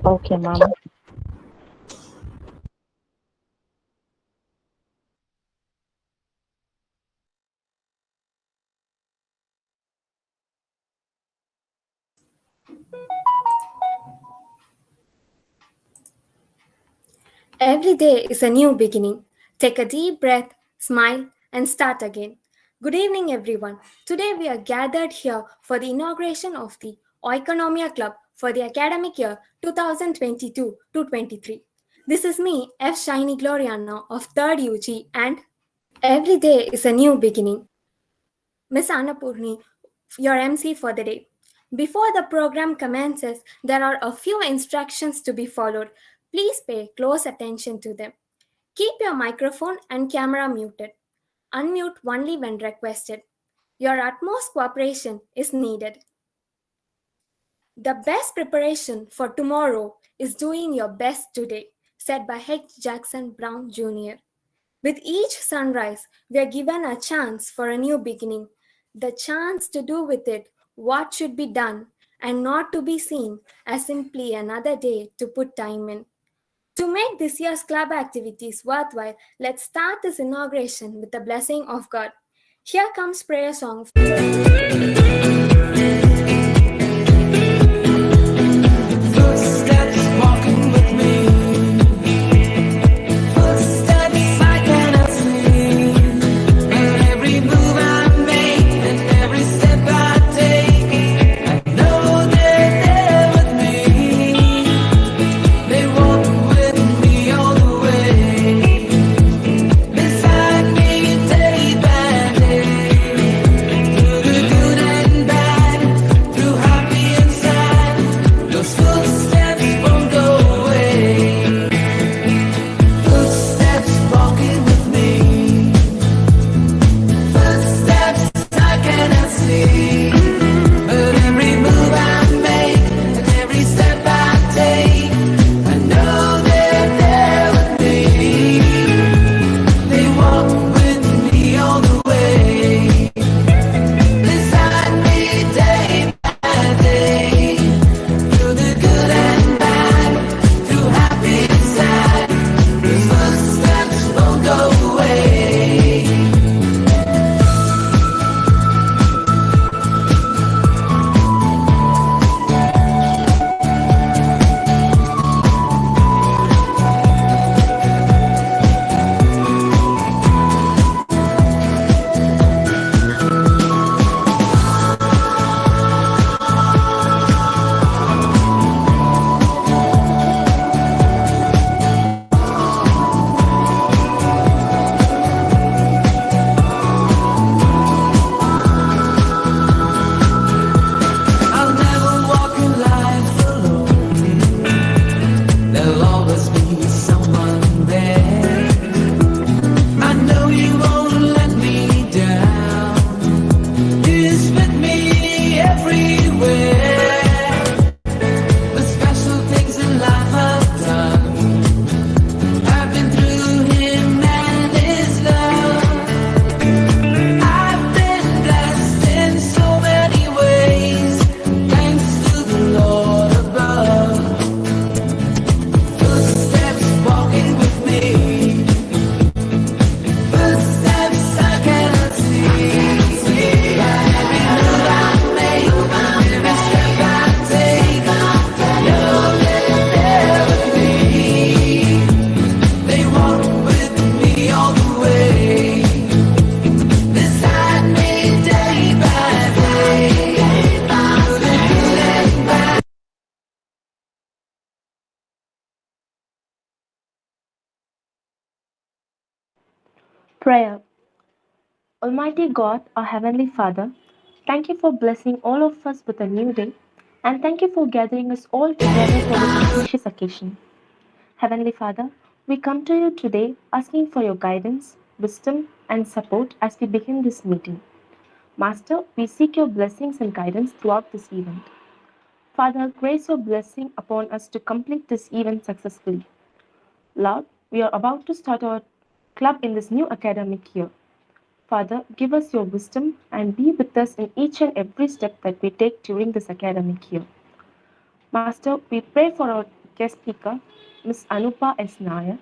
Okay, ma'am. Every day is a new beginning. Take a deep breath, smile, and start again. Good evening, everyone. Today we are gathered here for the inauguration of the Oikonomia Club for the academic year 2022 to 23. This is me, F. Shiny Gloriana of 3rd UG, and every day is a new beginning. Miss Annapurni, your MC for the day. Before the program commences, there are a few instructions to be followed. Please pay close attention to them. Keep your microphone and camera muted. Unmute only when requested. Your utmost cooperation is needed. The best preparation for tomorrow is doing your best today, said by H. Jackson Brown Jr. With each sunrise, we are given a chance for a new beginning, the chance to do with it what should be done and not to be seen as simply another day to put time in. To make this year's club activities worthwhile, let's start this inauguration with the blessing of God. Here comes prayer song. Footsteps walking with me. Footsteps I cannot see. And every move I make and every step I take, I know they're there with me. They walk with me all the way. Beside me day by day. Through the good and bad, through happy and sad. Those footsteps won't go away. Footsteps walking with me. Footsteps I cannot see. But every move I make and every step I take, I know they're there with me. They walk with me all the way. Beside me day by day. Through the good and bad, through happy and sad. The footsteps won't go away. I'll never walk in life alone. There'll always be someone there. I know you won't let me down. He's with me everywhere. The special things in life I've done, I've been through him and his love. I've been blessed in so many ways, thanks to the Lord above. Footsteps walking with me. Footsteps I cannot see. Every move I make, every step I take, I know they're there with me. They walk with me all the way. Beside me day by day. Through the good and bad. Prayer. Almighty God, our Heavenly Father, thank you for blessing all of us with a new day, and thank you for gathering us all together for this auspicious occasion. Heavenly Father, we come to you today asking for your guidance, wisdom, and support as we begin this meeting. Master, we seek your blessings and guidance throughout this event. Father, grace your blessing upon us to complete this event successfully. Lord, we are about to start our club in this new academic year. Father, give us your wisdom and be with us in each and every step that we take during this academic year. Master, we pray for our guest speaker, Ms. Anupa S. Nair.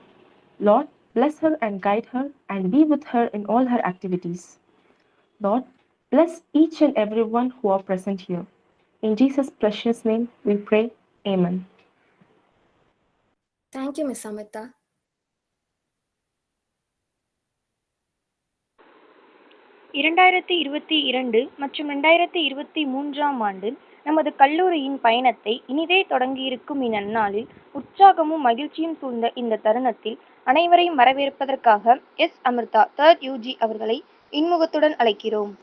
Lord, bless her and guide her and be with her in all her activities. Lord, bless each and every one who are present here. In Jesus' precious name we pray. Amen. Thank you, Miss Amita. 2022 மற்றும் 2023ஆம் ஆண்டு நமது கல்லூரியின் பயணத்தை இனிதே தொடங்கியிருக்கும் இந்நன்னாளில் உற்சாகமும் மகிழ்ச்சியும் சூழ்ந்த இந்த தருணத்தில் அனைவரையும் வரவேற்பதற்காக எஸ் அமிர்தா 3rd UG அவர்களை இன்முகத்துடன் அழைக்கிறோம்.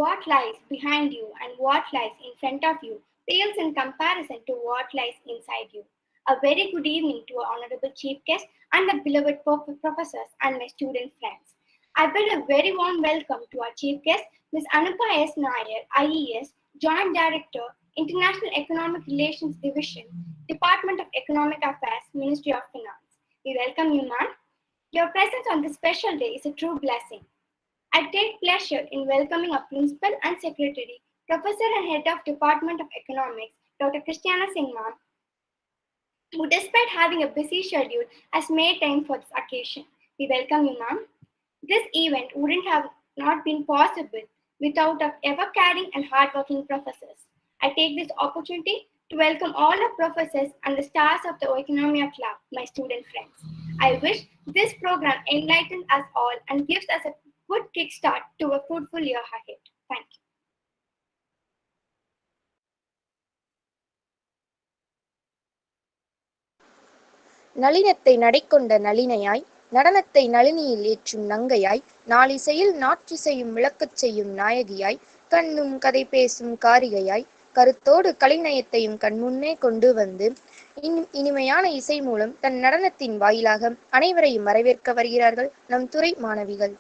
What lies behind you and what lies in front of you pales in comparison to what lies inside you. A very good evening to our honorable chief guest and the beloved professors and my student friends. I bid a very warm welcome to our chief guest, Ms. Anupa S. Nair, IES, Joint Director, International Economic Relations Division, Department of Economic Affairs, Ministry of Finance. We welcome you, ma'am. Your presence on this special day is a true blessing. I take pleasure in welcoming our Principal and Secretary, Professor and Head of Department of Economics, Dr. Christiana Singh ma'am, who despite having a busy schedule has made time for this occasion. We welcome you ma'am. This event wouldn't have not been possible without our ever-caring and hardworking professors. I take this opportunity to welcome all our professors and the stars of the Oikonomia Club, my student friends. I wish this program enlightens us all and gives us a good kickstart to a fruitful year ahead. Thank you. நளினத்தை நடைக்கொண்ட நளினையாய், நடனத்தை நளினியில் ஏற்றும் நங்கையாய், நாளிசையில் நாற்றிசையும் விளக்கச் செய்யும் நாயகியாய், கண்ணும் கதை பேசும் காரிகையாய், கருத்தோடு கலைநயத்தையும் கண்முன்னே கொண்டு வந்து இனிமையான இசை மூலம் தன் நடனத்தின் வாயிலாக அனைவரையும் வரவேற்க வருகிறார்கள் நம் துறை மாணவிகள்.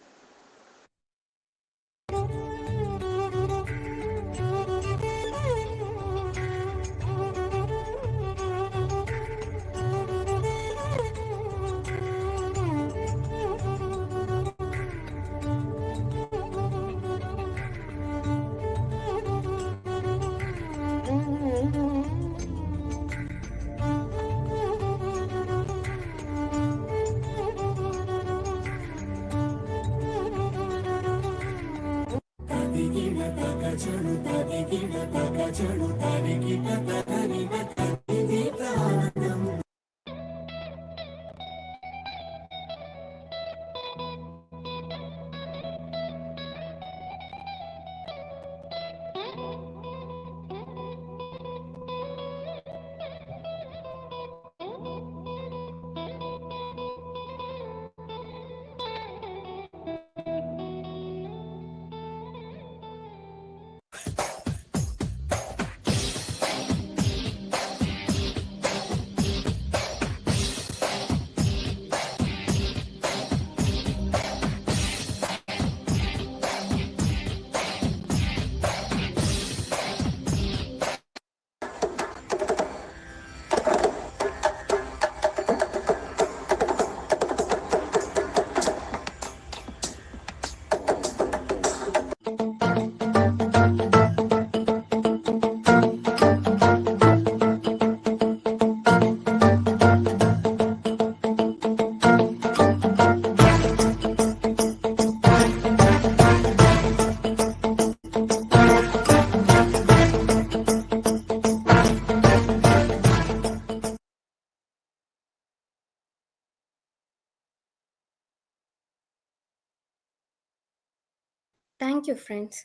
Thank you, friends.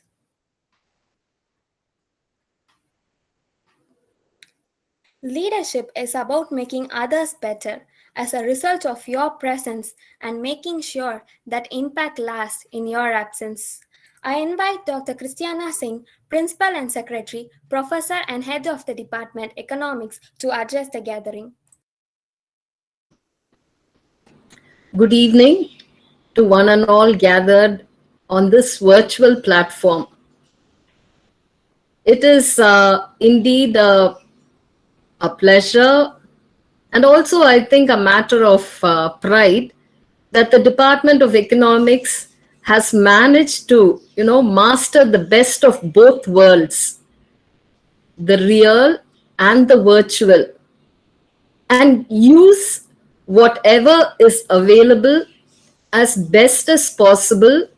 Leadership is about making others better as a result of your presence and making sure that impact lasts in your absence. I invite Dr. Christiana Singh, Principal and Secretary, Professor and Head of the Department Economics, to address the gathering. Good evening to one and all gathered on this virtual platform. It is indeed a pleasure and also, I think, a matter of pride that the Department of Economics has managed to, master the best of both worlds. the real and the virtual, and use whatever is available as best as possible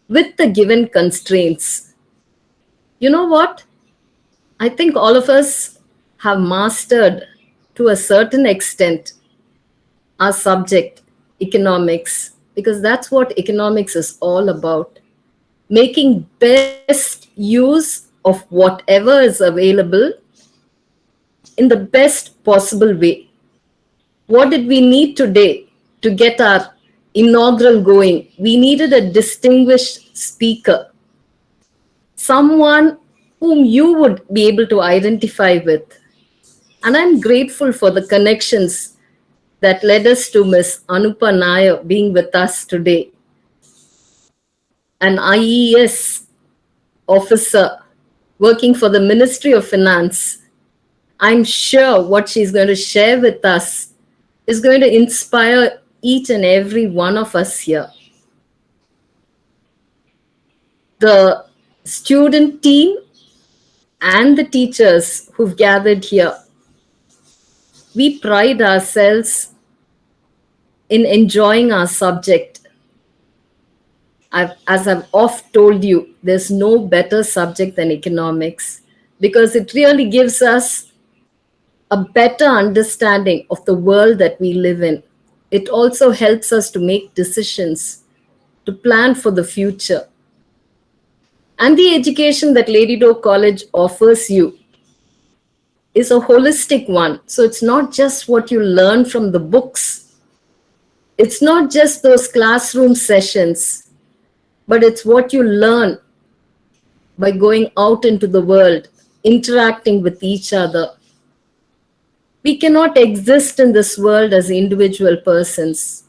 with the given constraints. You know what? I think all of us have mastered to a certain extent our subject, economics, because that's what economics is all about. Making best use of whatever is available in the best possible way. What did we need today to get our inaugural going? We needed a distinguished speaker, someone whom you would be able to identify with. And I'm grateful for the connections that led us to Miss Anupa Nair being with us today, an IES officer working for the Ministry of Finance. I'm sure what she's going to share with us is going to inspire each and every one of us here. The student team and the teachers who've gathered here, we pride ourselves in enjoying our subject. As I've oft told you, there's no better subject than economics because it really gives us a better understanding of the world that we live in. It also helps us to make decisions, to plan for the future. And the education that Lady Doe College offers you is a holistic one. So it's not just what you learn from the books, it's not just those classroom sessions, but it's what you learn by going out into the world, interacting with each other. We cannot exist in this world as individual persons.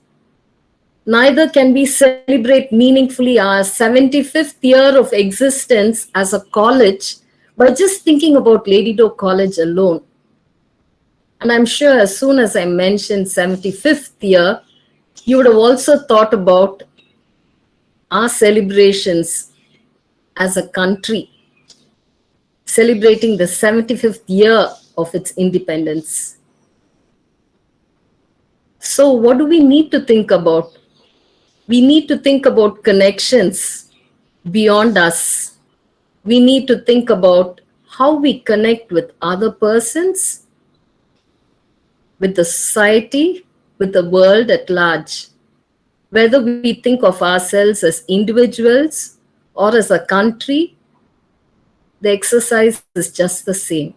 Neither can we celebrate meaningfully our 75th year of existence as a college by just thinking about Lady Doe College alone. And I'm sure as soon as I mentioned 75th year, you would have also thought about our celebrations as a country, celebrating the 75th year of its independence. So, what do we need to think about? We need to think about connections beyond us. We need to think about how we connect with other persons, with the society, with the world at large. Whether we think of ourselves as individuals or as a country, the exercise is just the same.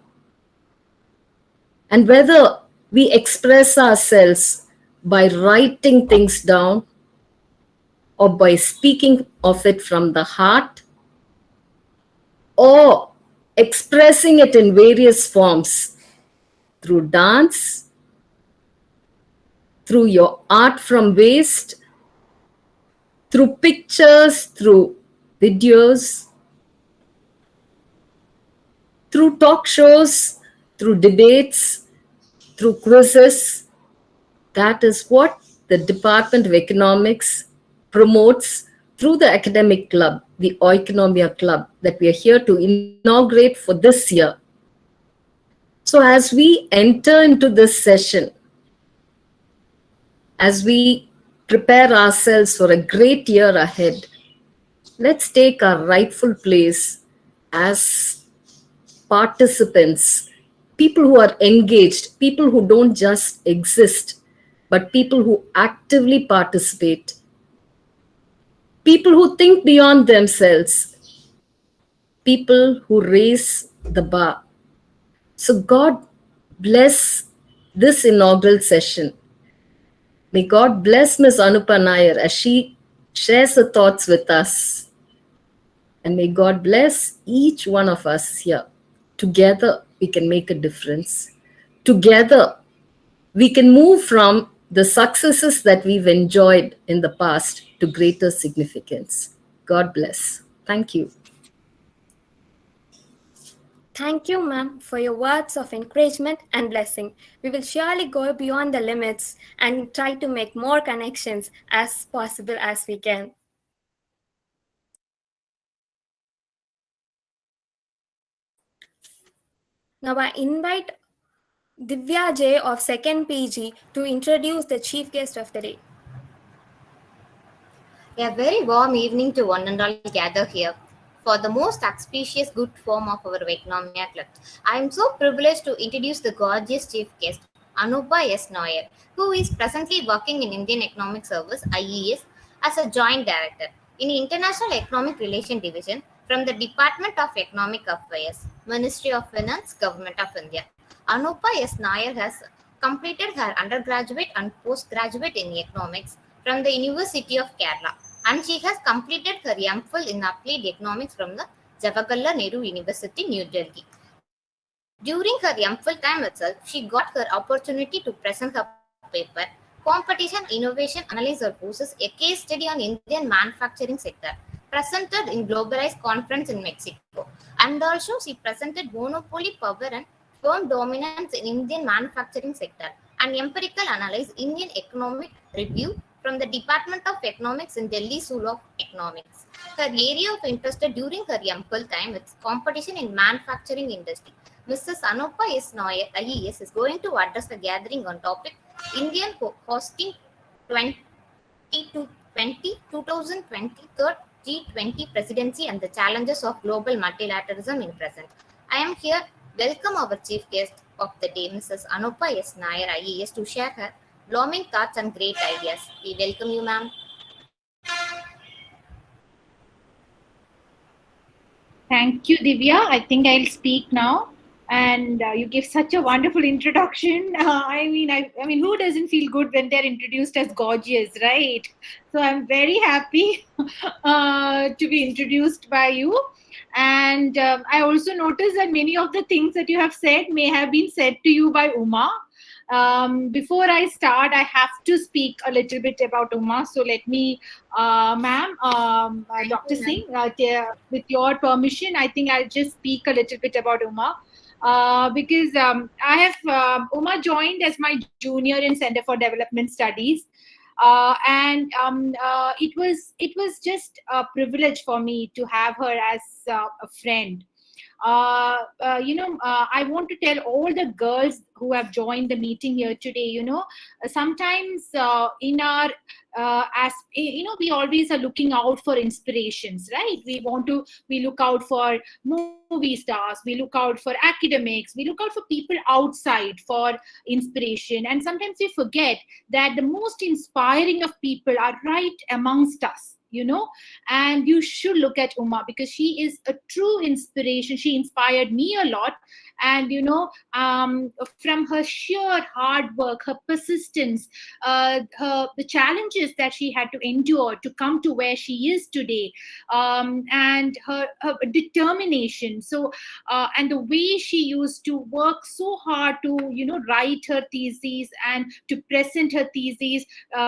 And whether we express ourselves by writing things down or by speaking of it from the heart or expressing it in various forms through dance, through your art from waste, through pictures, through videos, through talk shows, through debates, through quizzes. That is what the Department of Economics promotes through the academic club, the Oikonomia club, that we are here to inaugurate for this year. So, as we enter into this session, as we prepare ourselves for a great year ahead, let's take our rightful place as participants, people who are engaged, people who don't just exist, but people who actively participate, people who think beyond themselves, people who raise the bar. So, God bless this inaugural session. May God bless Ms. Anupa Nair as she shares her thoughts with us. And may God bless each one of us here. Together, we can make a difference. Together, we can move from the successes that we've enjoyed in the past to greater significance. God bless. Thank you. Thank you, ma'am, for your words of encouragement and blessing. We will surely go beyond the limits and try to make more connections as possible as we can. Now I invite Divya J of 2nd PG to introduce the chief guest of the day. A very warm evening to one and all gather here for the most auspicious good form of our Oikonomia Club. I am so privileged to introduce the gorgeous chief guest, Anupa S. Noyer, who is presently working in Indian Economic Service (IES) as a joint director in the International Economic Relation Division from the Department of Economic Affairs, Ministry of Finance, Government of India. Anupa S. Nair has completed her undergraduate and postgraduate in economics from the University of Kerala, and she has completed her MPhil in applied economics from the Jawaharlal Nehru University, New Delhi. During her MPhil time itself, she got her opportunity to present her paper, Competition Innovation Analysis Forces, a case study on Indian manufacturing sector, presented in Globalized Conference in Mexico. And also she presented Monopoly Power and Firm Dominance in Indian Manufacturing Sector and Empirical Analysis Indian Economic Review from the Department of Economics in Delhi School of Economics. Her area of interest during her MPhil time is competition in manufacturing industry. Mrs. Anupa S. Noyer, IES, is going to address the gathering on topic Indian hosting 2020 third G20 presidency and the challenges of global multilateralism in present. I am here welcome our chief guest of the day, Mrs. Anupa S. Nair, IES, to share her blooming thoughts and great ideas. We welcome you, ma'am. Thank you, Divya. I think I'll speak now. And you gave such a wonderful introduction. I mean, who doesn't feel good when they're introduced as gorgeous, right? So I'm very happy to be introduced by you. And I also noticed that many of the things that you have said may have been said to you by Uma. Before I start, I have to speak a little bit about Uma. So let me, ma'am, Thank Dr. you, ma'am. Singh, with your permission, I think I'll just speak a little bit about Uma. Because I have Uma joined as my junior in Center for Development Studies, and it was just a privilege for me to have her as a friend. I want to tell all the girls who have joined the meeting here today, sometimes in our as we always are looking out for inspirations, right? We look out for movie stars, we look out for academics, we look out for people outside for inspiration, and sometimes we forget that the most inspiring of people are right amongst us, and you should look at Uma because she is a true inspiration. She inspired me a lot, and from her sheer hard work, her persistence, the challenges that she had to endure to come to where she is today, and her determination. So and the way she used to work so hard to write her theses and to present her theses,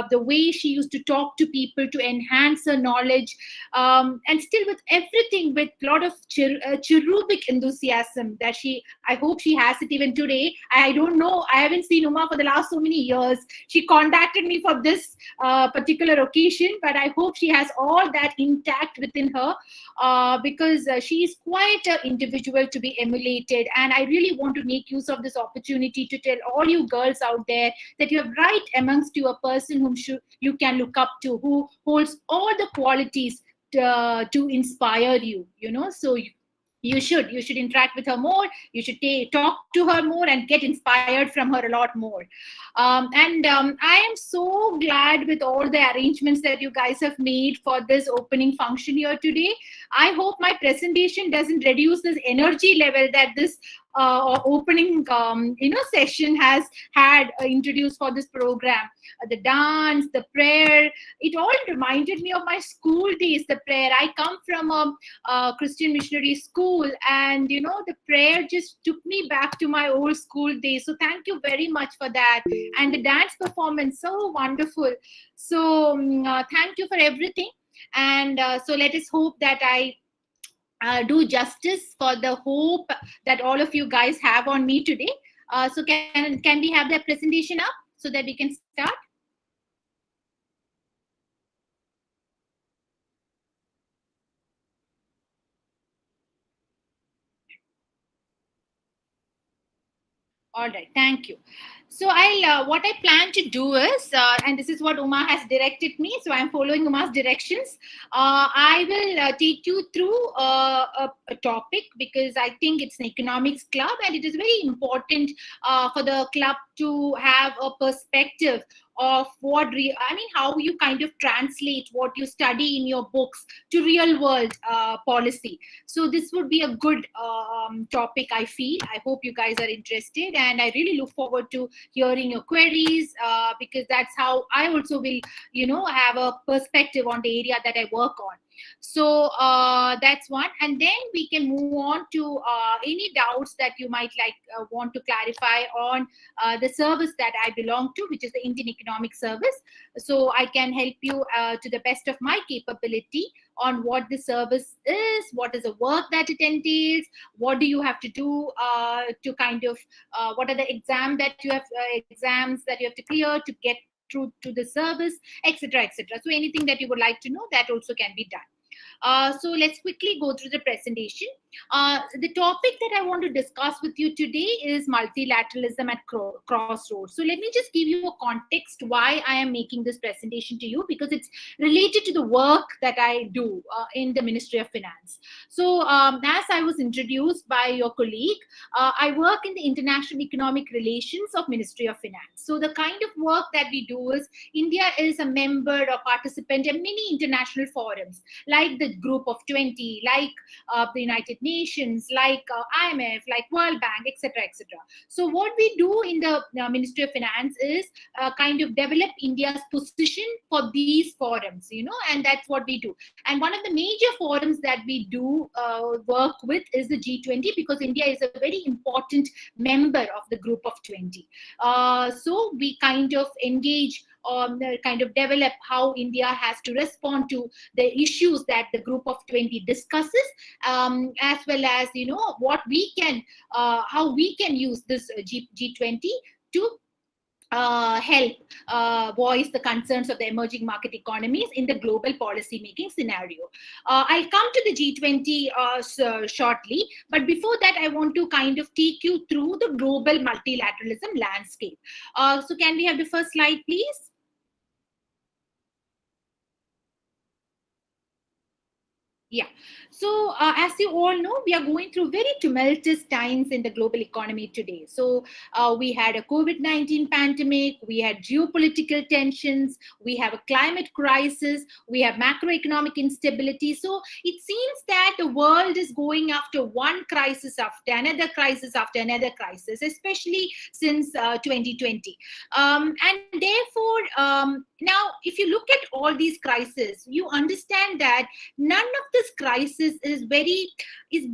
the way she used to talk to people to enhance her knowledge, and still with everything with a lot of cherubic enthusiasm that I hope she has it even today. I don't know, I haven't seen Uma for the last so many years. She contacted me for this particular occasion, but I hope she has all that intact within her, because she is quite an individual to be emulated. And I really want to make use of this opportunity to tell all you girls out there that you have right amongst you a person whom you can look up to, who holds all the qualities to inspire you. So you should interact with her more. You should talk to her more and get inspired from her a lot more. And I am so glad with all the arrangements that you guys have made for this opening function here today. I hope my presentation doesn't reduce this energy level that this opening session has had introduced for this program. The dance, the prayer, it all reminded me of my school days. The prayer, I come from a Christian missionary school, and the prayer just took me back to my old school days. So thank you very much for that. And the dance performance, so wonderful. So thank you for everything. And so let us hope that I do justice for the hope that all of you guys have on me today. So can we have that presentation up so that we can start? All right, thank you. So what I plan to do is, and this is what Uma has directed me, so I'm following Uma's directions. I will take you through a topic because I think it's an economics club and it is very important for the club to have a perspective of I mean, how you kind of translate what you study in your books to real world policy. So this would be a good topic, I feel. I hope you guys are interested, and I really look forward to hearing your queries because that's how I also will, have a perspective on the area that I work on. So that's one, and then we can move on to any doubts that you might want to clarify on the service that I belong to, which is the Indian Economic Service. So I can help you to the best of my capability on what the service is, what is the work that it entails, what do you have to do to kind of what are the exams that you have to clear to get through to the service, etc., etc. So anything that you would like to know, that also can be done. So let's quickly go through the presentation. The topic that I want to discuss with you today is multilateralism at crossroads. So let me just give you a context why I am making this presentation to you, because it's related to the work that I do in the Ministry of Finance. So as I was introduced by your colleague, I work in the International Economic Relations of Ministry of Finance. So the kind of work that we do is, India is a member or participant in many international forums, like the Group of 20, like the United Nations, like IMF, like World Bank, etc., etc. So what we do in the Ministry of Finance is kind of develop India's position for these forums, and that's what we do. And one of the major forums that we do work with is the G20, because India is a very important member of the Group of 20. So we kind of engage, kind of develop how India has to respond to the issues that the Group of 20 discusses, as well as what we can, how we can use this G20 to help voice the concerns of the emerging market economies in the global policy making scenario. I'll come to the G20 shortly, but before that, I want to kind of take you through the global multilateralism landscape. So can we have the first slide, please? Yeah. So as you all know, we are going through very tumultuous times in the global economy today. So we had a COVID-19 pandemic, we had geopolitical tensions, we have a climate crisis, we have macroeconomic instability. So it seems that the world is going after one crisis after another crisis after another crisis, especially since 2020. And therefore, now, if you look at all these crises, you understand that none of this crisis is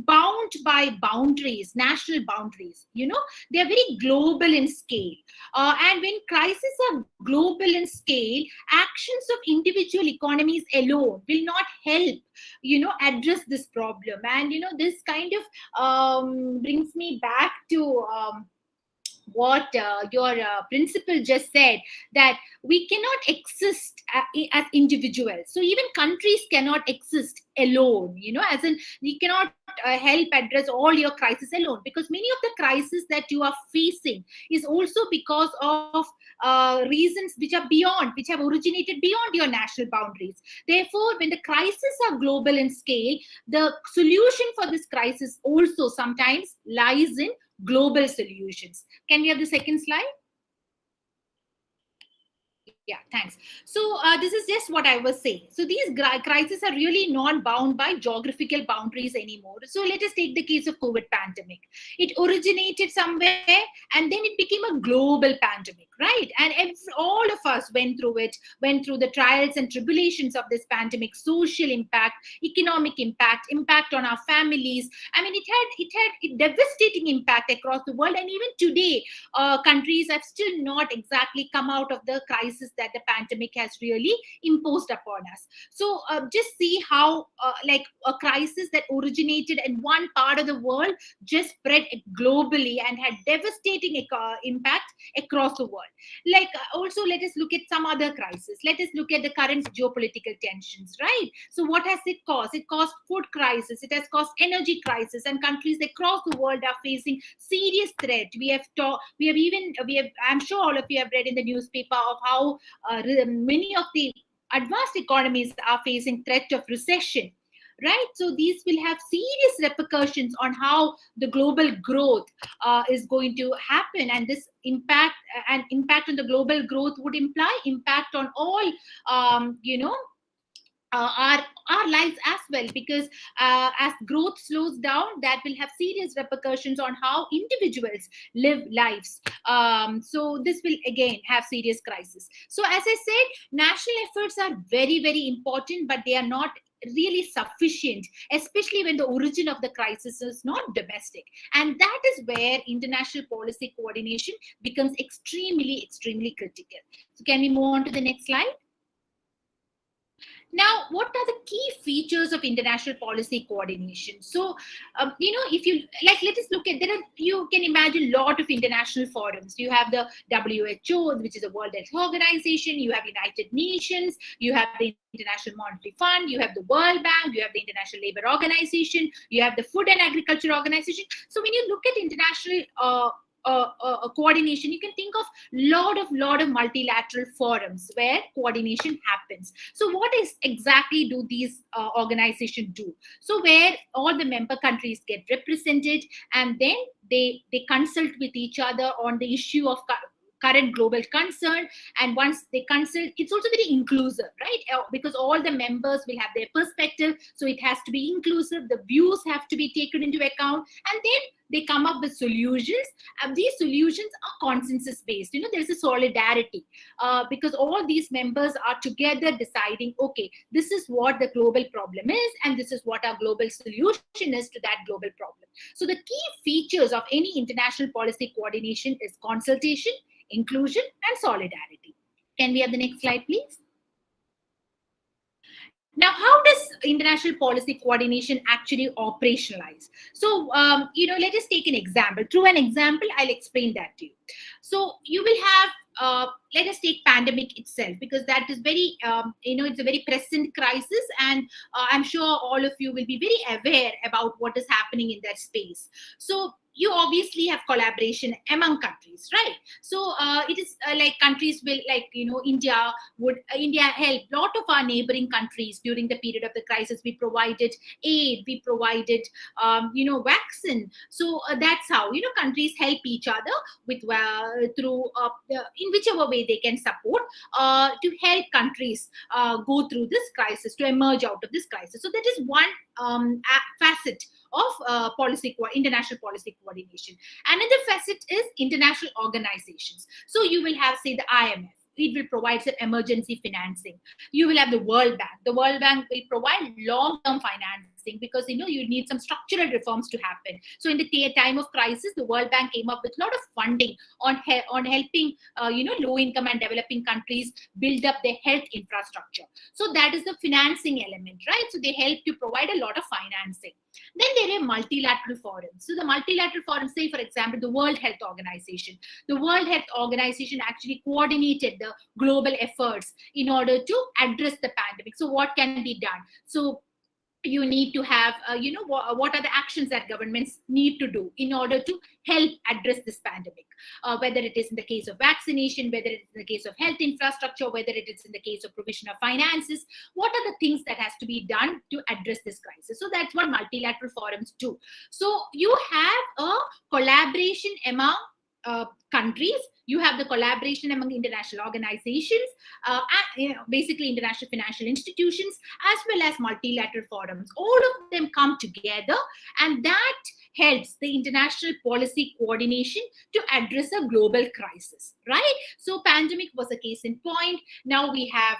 bound by boundaries, national boundaries. They are very global in scale. And when crises are global in scale, actions of individual economies alone will not help, address this problem. And, this kind of brings me back to what your principal just said, that we cannot exist as individuals. So even countries cannot exist alone, as in you cannot help address all your crises alone, because many of the crises that you are facing is also because of reasons which have originated beyond your national boundaries. Therefore, when the crises are global in scale, the solution for this crisis also sometimes lies in global solutions. Can we have the second slide? Yeah, thanks. So this is just what I was saying. So these crises are really not bound by geographical boundaries anymore. So let us take the case of COVID pandemic. It originated somewhere and then it became a global pandemic, right? And all of us went through the trials and tribulations of this pandemic, social impact, economic impact on our families. I mean, it had a devastating impact across the world. And even today, countries have still not exactly come out of the crisis that the pandemic has really imposed upon us. So just see how like a crisis that originated in one part of the world just spread globally and had devastating impact across the world. Like also, let us look at some other crisis. Let us look at the current geopolitical tensions, right? So what has it caused? It caused food crisis, it has caused energy crisis, and countries across the world are facing serious threat. I'm sure all of you have read in the newspaper of how many of the advanced economies are facing threat of recession, right? So these will have serious repercussions on how the global growth is going to happen, and this impact on the global growth would imply impact on all our lives as well, because as growth slows down, that will have serious repercussions on how individuals live lives. So this will again have serious crisis. So as I said, national efforts are very, very important, but they are not really sufficient, especially when the origin of the crisis is not domestic, and that is where international policy coordination becomes extremely, extremely critical. So can we move on to the next slide? Now, what are the key features of international policy coordination? So, if you like, let us look at you can imagine a lot of international forums. You have the WHO, which is the World Health Organization. You have United Nations. You have the International Monetary Fund. You have the World Bank. You have the International Labour Organization. You have the Food and Agriculture Organization. So, when you look at international coordination, you can think of lot of multilateral forums where coordination happens. So what is exactly do these organizations do? So where all the member countries get represented, and then they consult with each other on the issue of current global concern. And once they consult, it's also very inclusive, right? Because all the members will have their perspective, so it has to be inclusive. The views have to be taken into account, and then they come up with solutions. These solutions are consensus based. There's a solidarity because all these members are together deciding, okay, this is what the global problem is, and this is what our global solution is to that global problem. So the key features of any international policy coordination is consultation, inclusion, and solidarity. Can we have the next slide, please? Now, how does international policy coordination actually operationalize? So, let us take an example. Through an example, I'll explain that to you. So, you will have, let us take pandemic itself, because that is very, it's a very present crisis, and I'm sure all of you will be very aware about what is happening in that space. So, you obviously have collaboration among countries, right? So it is like countries will, like India help lot of our neighboring countries during the period of the crisis. We provided aid, we provided vaccine. So that's how countries help each other with through in whichever way they can support to help countries go through this crisis, to emerge out of this crisis. So that is one facet of international policy coordination. Another facet is international organizations. So you will have, say, the IMF. It will provide some emergency financing. You will have the World Bank. The World Bank will provide long-term financing because you need some structural reforms to happen. So in the time of crisis, the World Bank came up with a lot of funding on helping low-income and developing countries build up their health infrastructure. So that is the financing element, right? So they help to provide a lot of financing. Then there are multilateral forums. So the multilateral forums, say for example, the World Health Organization. The World Health Organization actually coordinated the global efforts in order to address the pandemic. So what can be done? So you need to have, what are the actions that governments need to do in order to help address this pandemic, whether it is in the case of vaccination, whether it is in the case of health infrastructure, whether it is in the case of provision of finances. What are the things that has to be done to address this crisis? So that's what multilateral forums do. So you have a collaboration among countries. You have the collaboration among international organizations, basically international financial institutions, as well as multilateral forums. All of them come together, and that helps the international policy coordination to address a global crisis, right? So pandemic was a case in point. Now we have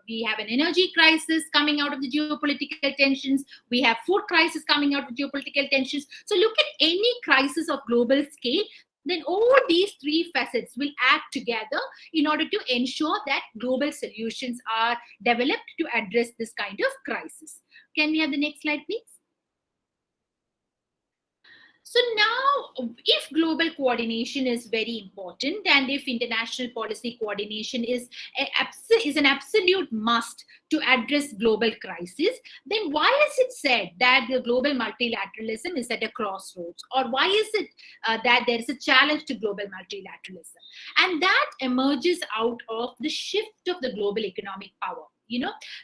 we have an energy crisis coming out of the geopolitical tensions. We have food crisis coming out of geopolitical tensions. So look at any crisis of global scale, then all these three facets will act together in order to ensure that global solutions are developed to address this kind of crisis. Can we have the next slide, please? So now, if global coordination is very important, and if international policy coordination is an absolute must to address global crisis, then why is it said that the global multilateralism is at a crossroads, or why is it that there is a challenge to global multilateralism? And that emerges out of the shift of the global economic power.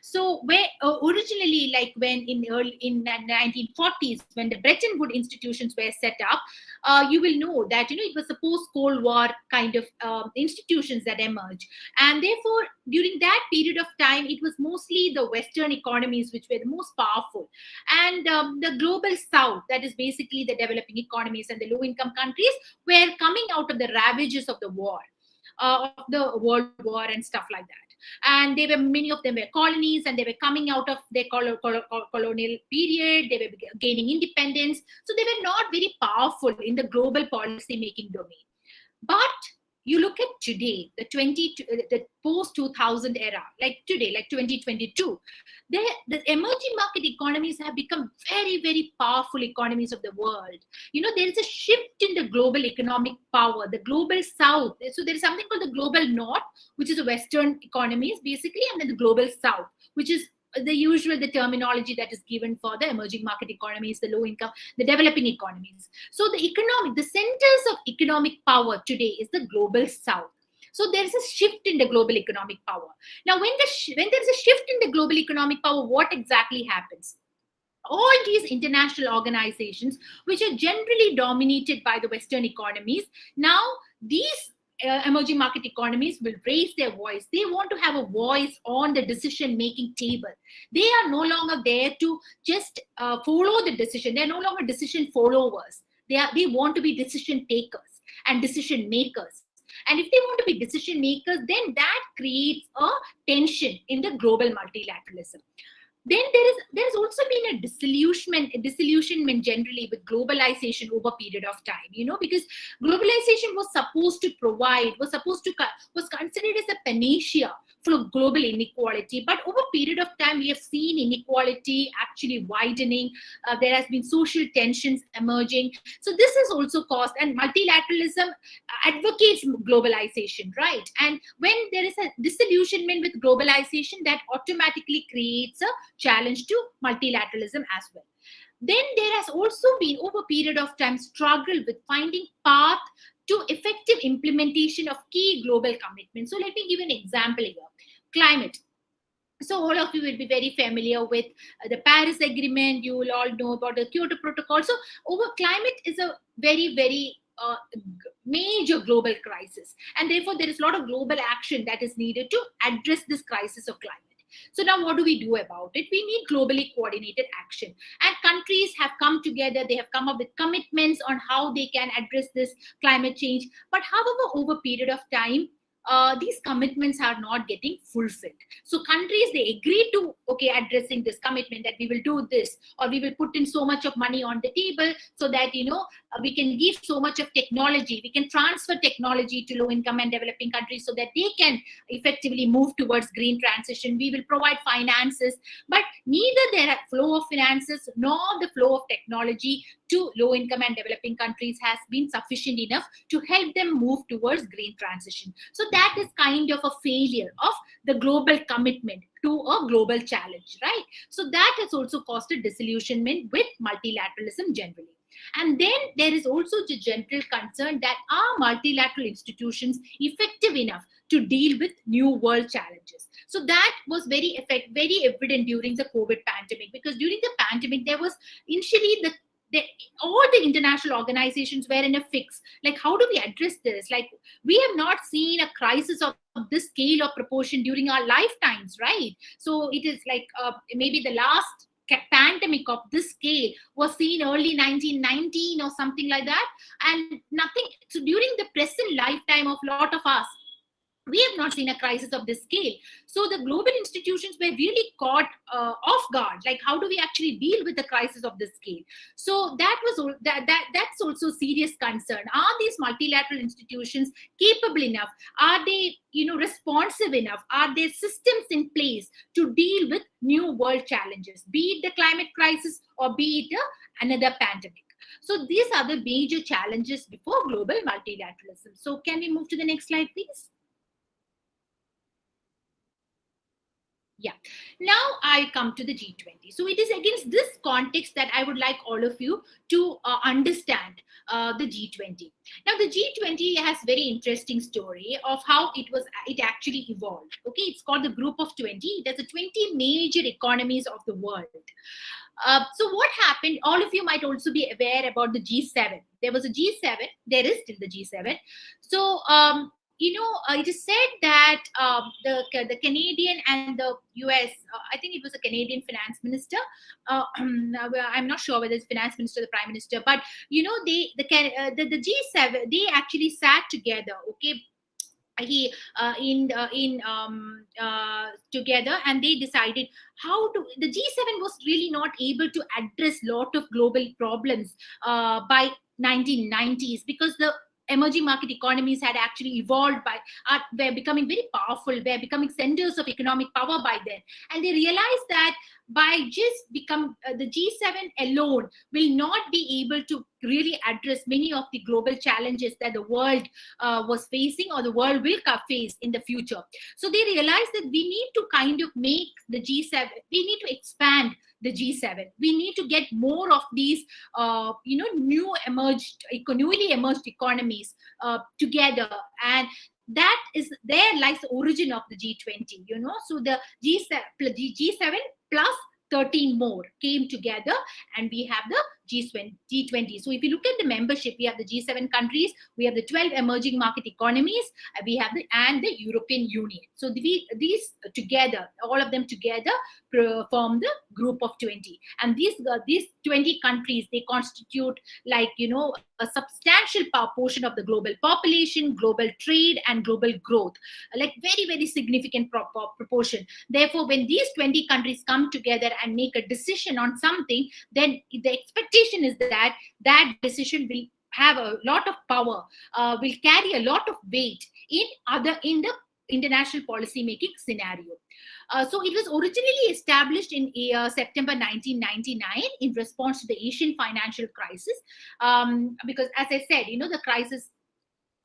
So where originally, like when in the 1940s, when the Bretton Woods institutions were set up, you will know that it was a post-Cold War kind of institutions that emerged, and therefore during that period of time, it was mostly the Western economies which were the most powerful, and the global South, that is basically the developing economies and the low-income countries, were coming out of the ravages of the war. Of the World War and stuff like that, and many of them were colonies, and they were coming out of their colonial period. They were gaining independence, so they were not very powerful in the global policy making domain. But you look at today, the post 2000 era, like today, like 2022, the emerging market economies have become very, very powerful economies of the world. There is a shift in the global economic power, the global South. So there is something called the global North, which is the Western economies basically, and then the global South, which is the terminology that is given for the emerging market economies, the low income, the developing economies. So the centers of economic power today is the global South. So there is a shift in the global economic power. Now, when there is a shift in the global economic power, what exactly happens? All these international organizations, which are generally dominated by the Western economies, now these emerging market economies will raise their voice. They want to have a voice on the decision-making table. They are no longer there to just follow the decision. They are no longer decision followers. They want to be decision takers and decision makers. And if they want to be decision makers, then that creates a tension in the global multilateralism. Then there has also been a disillusionment generally with globalization over a period of time, because globalization was considered as a panacea for global inequality. But over a period of time, we have seen inequality actually widening. There has been social tensions emerging. So this has also caused, and multilateralism advocates globalization, right? And when there is a disillusionment with globalization, that automatically creates a challenge to multilateralism as well. Then there has also been, over a period of time, struggle with finding path to effective implementation of key global commitments. So let me give you an example here. Climate. So all of you will be very familiar with the Paris Agreement. You will all know about the Kyoto Protocol. So climate is a very, very major global crisis. And therefore, there is a lot of global action that is needed to address this crisis of climate. So now what do we do about it? We need globally coordinated action. And countries have come together. They have come up with commitments on how they can address this climate change. But however, over a period of time, these commitments are not getting fulfilled. So countries, they agree to, addressing this commitment that we will do this, or we will put in so much of money on the table so that, we can give so much of technology. We can transfer technology to low income and developing countries so that they can effectively move towards green transition. We will provide finances, but neither their flow of finances nor the flow of technology to low income and developing countries has been sufficient enough to help them move towards green transition. So that is kind of a failure of the global commitment to a global challenge, right? So that has also caused a disillusionment with multilateralism generally. And then there is also the general concern that are multilateral institutions effective enough to deal with new world challenges? So that was very evident during the COVID pandemic, because during the pandemic, there was initially all the international organizations were in a fix. Like, how do we address this? Like, we have not seen a crisis of this scale or proportion during our lifetimes, right? So it is like maybe the last pandemic of this scale was seen early 1919 or something like that, and nothing. So during the present lifetime of a lot of us, we have not seen a crisis of this scale. So the global institutions were really caught off guard. Like, how do we actually deal with a crisis of this scale? So that's also serious concern. Are these multilateral institutions capable enough? Are they, responsive enough? Are there systems in place to deal with new world challenges, be it the climate crisis or be it another pandemic? So these are the major challenges before global multilateralism. So can we move to the next slide, please? Yeah. Now I come to the G20. So it is against this context that I would like all of you to understand the G20. Now the G20 has very interesting story of how it actually evolved. Okay, it's called the Group of 20. It has the 20 major economies of the world. So what happened? All of you might also be aware about the G7. There was a G7. There is still the G7. So it is said that the Canadian and the US, I think it was a Canadian finance minister. I'm not sure whether it's finance minister or the prime minister, but the G7, they actually sat together. Okay, together, and they decided how to. The G7 was really not able to address lot of global problems by 1990s, because the emerging market economies had actually evolved were becoming very powerful, were becoming centers of economic power by then, and they realized that by just become the G7 alone will not be able to really address many of the global challenges that the world was facing, or the world will face in the future. So they realized that we need to kind of make the G7, we need to expand the G7. We need to get more of these, newly emerged economies together, and that is there lies the origin of the G20. So the G7 plus 13 more came together, and we have the G20. So if you look at the membership, we have the G7 countries, we have the 12 emerging market economies, we have and the European Union. So these together, all of them together, form the Group of 20. And these 20 countries, they constitute a substantial portion of the global population, global trade, and global growth, like very, very significant proportion. Therefore, when these 20 countries come together and make a decision on something, then the expectation is that that decision will have a lot of power, will carry a lot of weight in the international policy making scenario. So it was originally established in September 1999 in response to the Asian financial crisis, because, as I said, the crisis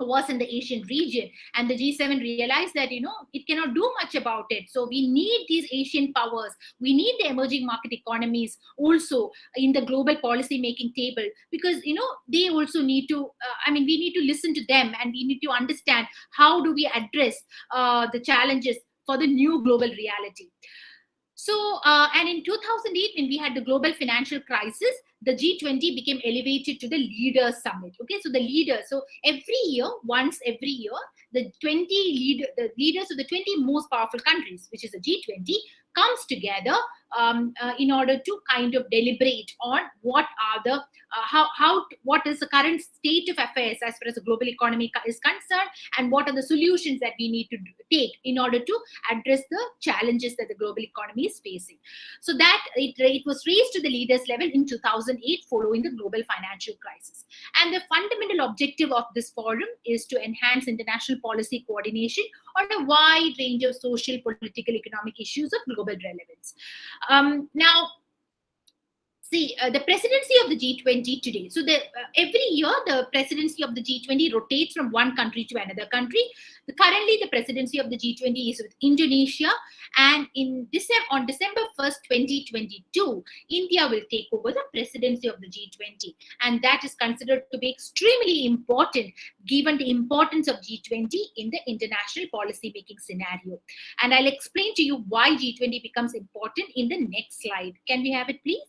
was in the Asian region, and the G7 realized that it cannot do much about it. So we need these Asian powers, we need the emerging market economies also in the global policy making table, because they also need to we need to listen to them, and we need to understand how do we address the challenges for the new global reality. So, and in 2008, when we had the global financial crisis, the G20 became elevated to the Leaders Summit. Okay, so the leaders, so once every year, the leaders of the 20 most powerful countries, which is the G20, comes together in order to kind of deliberate on what are the what is the current state of affairs as far as the global economy is concerned, and what are the solutions that we need to take in order to address the challenges that the global economy is facing. So that it was raised to the leaders level in 2008 following the global financial crisis. And the fundamental objective of this forum is to enhance international policy coordination on a wide range of social, political, economic issues of global relevance. Now, see, the presidency of the G20 today. So every year, the presidency of the G20 rotates from one country to another country. Currently, the presidency of the G20 is with Indonesia. And on December 1st, 2022, India will take over the presidency of the G20. And that is considered to be extremely important, given the importance of G20 in the international policy-making scenario. And I'll explain to you why G20 becomes important in the next slide. Can we have it, please?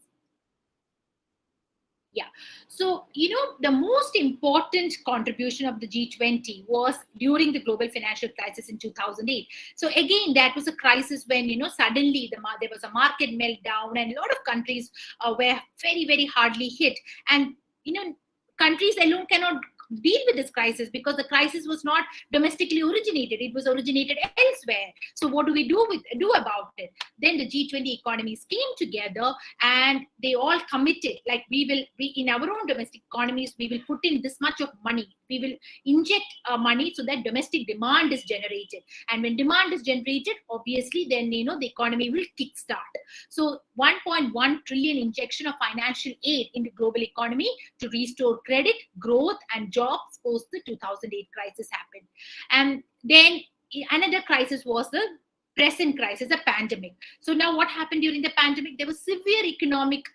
Yeah. So, the most important contribution of the G20 was during the global financial crisis in 2008. So again, that was a crisis when, suddenly there was a market meltdown, and a lot of countries were very, very hardly hit. And, countries alone cannot deal with this crisis, because the crisis was not domestically originated, it was originated elsewhere. So what do we do about it? Then the G20 economies came together, and they all committed, like, we in our own domestic economies, we will put in this much of money, we will inject money so that domestic demand is generated, and when demand is generated, obviously then the economy will kickstart. So 1.1 trillion injection of financial aid in the global economy to restore credit, growth, and jobs post the 2008 crisis happened. And then another crisis was the present crisis, a pandemic. So now what happened during the pandemic? There was severe economic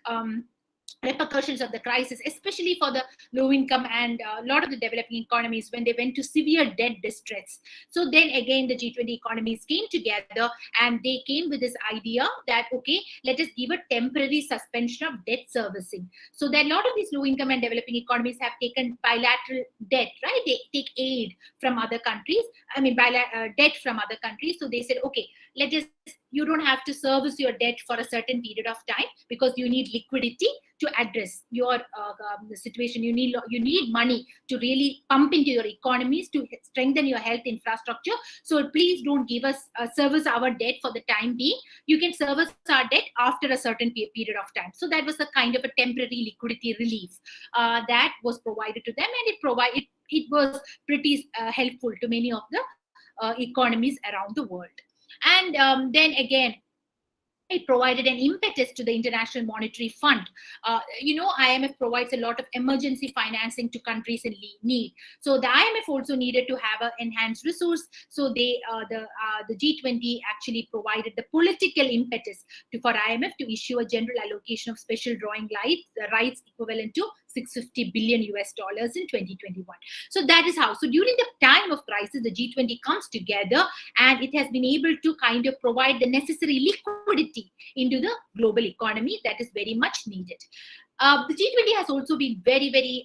repercussions of the crisis, especially for the low income and a lot of the developing economies, when they went to severe debt distress. So then again, the G20 economies came together, and they came with this idea that, okay, let us give a temporary suspension of debt servicing. So that a lot of these low income and developing economies have taken bilateral debt, right? They take aid from other countries, debt from other countries. So they said, okay, you don't have to service your debt for a certain period of time, because you need liquidity to address your situation. You need money to really pump into your economies to strengthen your health infrastructure. So please don't give us service our debt for the time being. You can service our debt after a certain period of time. So that was a kind of a temporary liquidity relief that was provided to them, and it was pretty helpful to many of the economies around the world. And then again, it provided an impetus to the International Monetary Fund. IMF provides a lot of emergency financing to countries in need. So the IMF also needed to have an enhanced resource. So the G20 actually provided the political impetus for IMF to issue a general allocation of special drawing rights equivalent to 650 billion US dollars in 2021. So that is how. So during the time of crisis, the G20 comes together, and it has been able to kind of provide the necessary liquidity into the global economy that is very much needed. The G20 has also been very, very,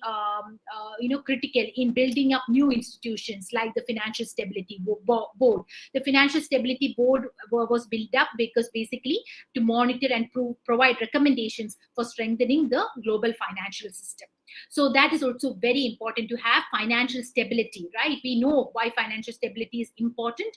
critical in building up new institutions like the Financial Stability Board. The Financial Stability Board was built up because basically to monitor and provide recommendations for strengthening the global financial system. So that is also very important, to have financial stability, right? We know why financial stability is important,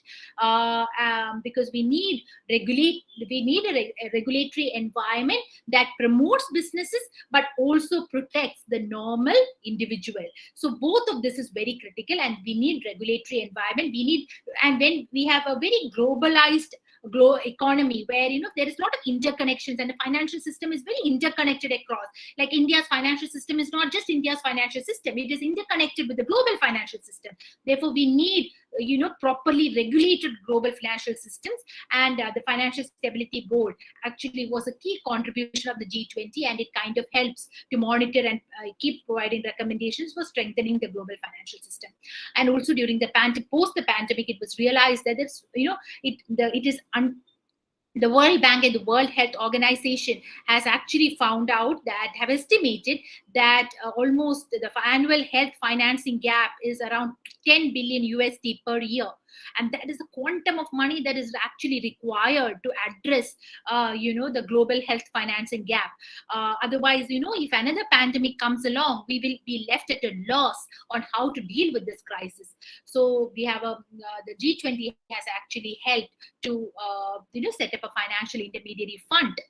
because we need a regulatory environment that promotes businesses but also protects the normal individual. So both of this is very critical, and we need regulatory environment. And when we have a very globalized economy where there is a lot of interconnections, and the financial system is very interconnected across, like India's financial system is not just India's financial system, it is interconnected with the global financial system. Therefore we need properly regulated global financial systems, and the Financial Stability Board actually was a key contribution of the G20, and it kind of helps to monitor and keep providing recommendations for strengthening the global financial system. And also during the post the pandemic, it was realized that the World Bank and the World Health Organization has actually have estimated that almost the annual health financing gap is around 10 billion USD per year. And that is a quantum of money that is actually required to address, the global health financing gap. Otherwise, if another pandemic comes along, we will be left at a loss on how to deal with this crisis. So we have the G20 has actually helped to, set up a financial intermediary fund.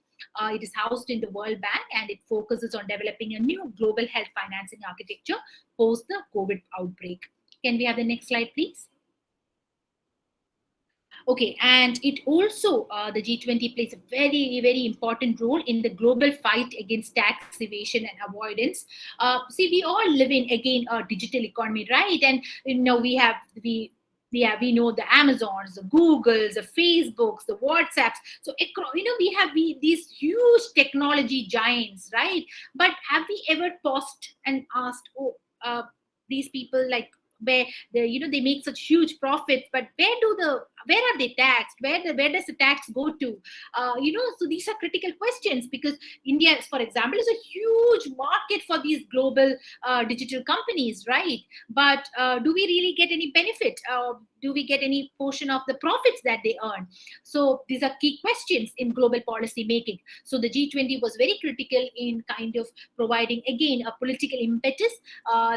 It is housed in the World Bank, and it focuses on developing a new global health financing architecture post the COVID outbreak. Can we have the next slide, please? Okay, and it also, the G20 plays a very, very important role in the global fight against tax evasion and avoidance. See, we all live in, again, a digital economy, right? And, we know the Amazons, the Googles, the Facebooks, the WhatsApps. So, we have these huge technology giants, right? But have we ever paused and asked, these people, like, where they make such huge profits, but where do the where are they taxed? Where does the tax go to? So these are critical questions, because India, for example, is a huge market for these global digital companies, right? But do we really get any benefit? Do we get any portion of the profits that they earn? So these are key questions in global policy making. So the G20 was very critical in kind of providing again a political impetus.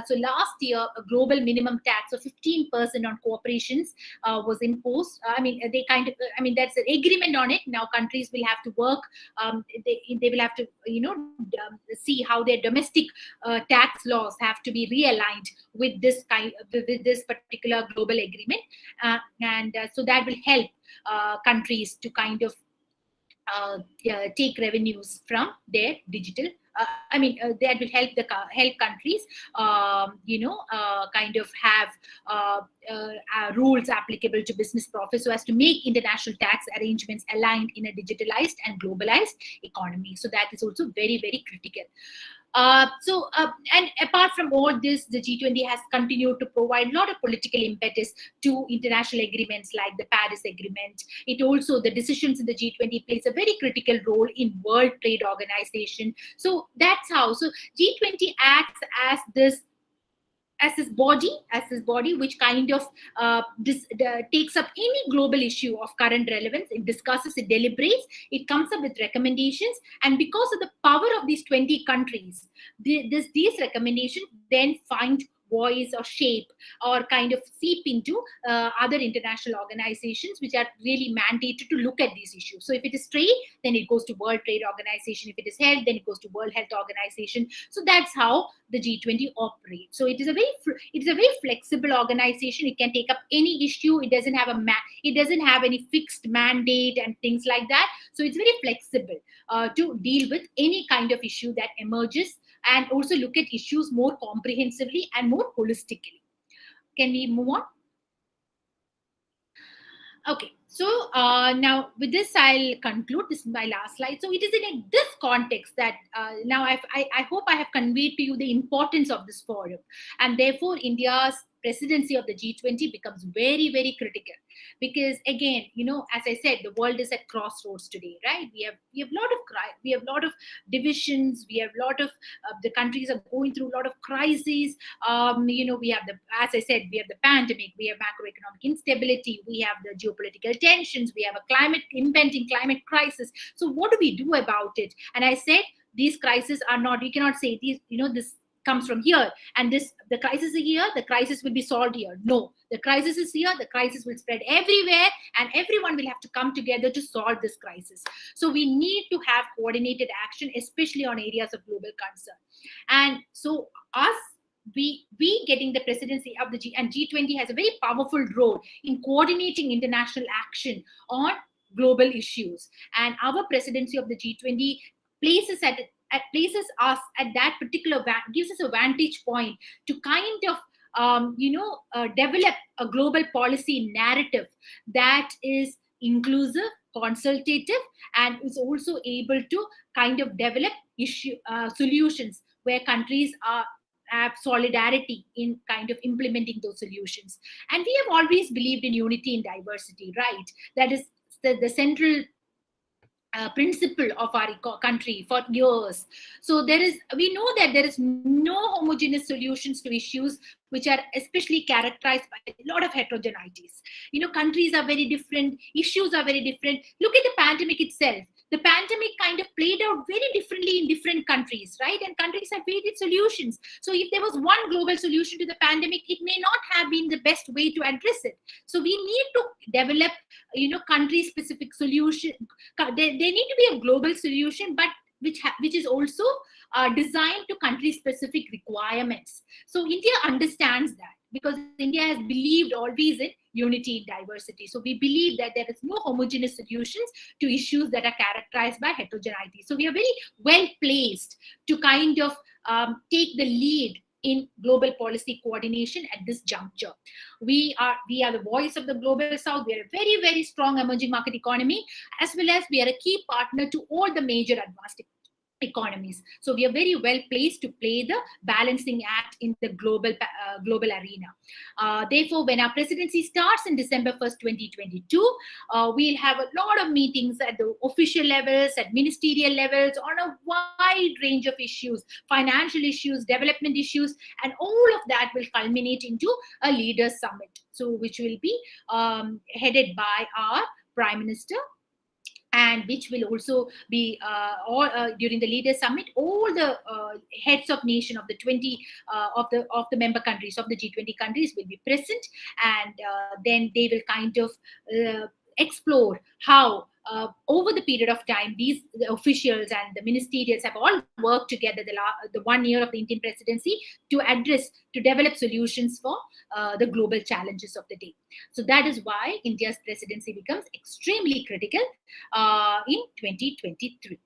So last year, a global minimum tax of 15% on corporations was imposed. That's an agreement on it. Now countries will have to work. They will have to, see how their domestic tax laws have to be realigned with this particular global agreement, and so that will help countries to kind of take revenues from their digital. That will help countries, kind of have rules applicable to business profits, so as to make international tax arrangements aligned in a digitalized and globalized economy. So that is also very, very critical. And apart from all this, the G20 has continued to provide a lot of political impetus to international agreements like the Paris Agreement. It also, the decisions in the G20 plays a very critical role in World Trade Organization. So that's how. So G20 acts as this body which kind of takes up any global issue of current relevance. It discusses, it deliberates, it comes up with recommendations, and because of the power of these 20 countries, these recommendations then find voice or shape or kind of seep into other international organizations which are really mandated to look at these issues. So if it is trade, then it goes to World Trade Organization. If it is health, then it goes to World Health Organization. So that's how the G20 operates. So it is a very flexible organization. It can take up any issue. It doesn't have any fixed mandate and things like that. So it's very flexible to deal with any kind of issue that emerges, and also look at issues more comprehensively and more holistically. Can we move on? Okay, so now with this I'll conclude. This is my last slide. So it is in this context that now I hope I have conveyed to you the importance of this forum, and therefore India's presidency of the G20 becomes very, very critical, because again, as I said, the world is at crossroads today, right? We have a lot of divisions. We have a lot of the countries are going through a lot of crises. We have as I said, we have the pandemic, we have macroeconomic instability, we have the geopolitical tensions, we have a impending climate crisis. So what do we do about it? And I said, these crises are not, you cannot say these, this comes from here, and the crisis is here, the crisis will be solved here. No, the crisis is here, the crisis will spread everywhere, and everyone will have to come together to solve this crisis. So we need to have coordinated action, especially on areas of global concern. And so we getting the presidency of the G20 has a very powerful role in coordinating international action on global issues. And our presidency of the G20 places us at that particular, gives us a vantage point to kind of develop a global policy narrative that is inclusive, consultative, and is also able to kind of develop solutions where countries have solidarity in kind of implementing those solutions. And we have always believed in unity in diversity, right? That is the central principle of our country for years. So we know that there is no homogeneous solutions to issues which are especially characterized by a lot of heterogeneities. Countries are very different, issues are very different. Look at the pandemic itself. The pandemic kind of played out very differently in different countries, right? And countries have varied solutions. So if there was one global solution to the pandemic, it may not have been the best way to address it. So we need to develop, country-specific solution. There need to be a global solution, but which is also designed to country-specific requirements. So India understands that, because India has believed always in unity in diversity. So we believe that there is no homogeneous solutions to issues that are characterized by heterogeneity. So we are very well placed to kind of take the lead in global policy coordination at this juncture. We are the voice of the global south. We are a very, very strong emerging market economy, as well as we are a key partner to all the major advanced economies. So we are very well placed to play the balancing act in the global arena. Therefore, when our presidency starts in December 1st, 2022, we'll have a lot of meetings at the official levels, at ministerial levels, on a wide range of issues, financial issues, development issues, and all of that will culminate into a leaders summit, so which will be headed by our Prime Minister, and which will also be during the leaders summit, all the heads of nation of the 20 of the member countries of the G20 countries will be present, and then they will kind of explore how over the period of time these the officials and the ministerials have all worked together the 1 year of the Indian presidency to develop solutions for the global challenges of the day. So that is why India's presidency becomes extremely critical in 2023.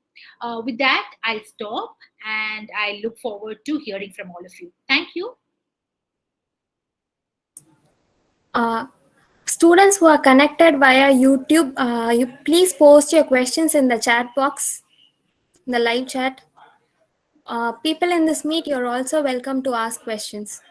With that, I'll stop and I look forward to hearing from all of you. Thank you. Students who are connected via YouTube, you please post your questions in the chat box, the live chat. People in this meet, you're also welcome to ask questions.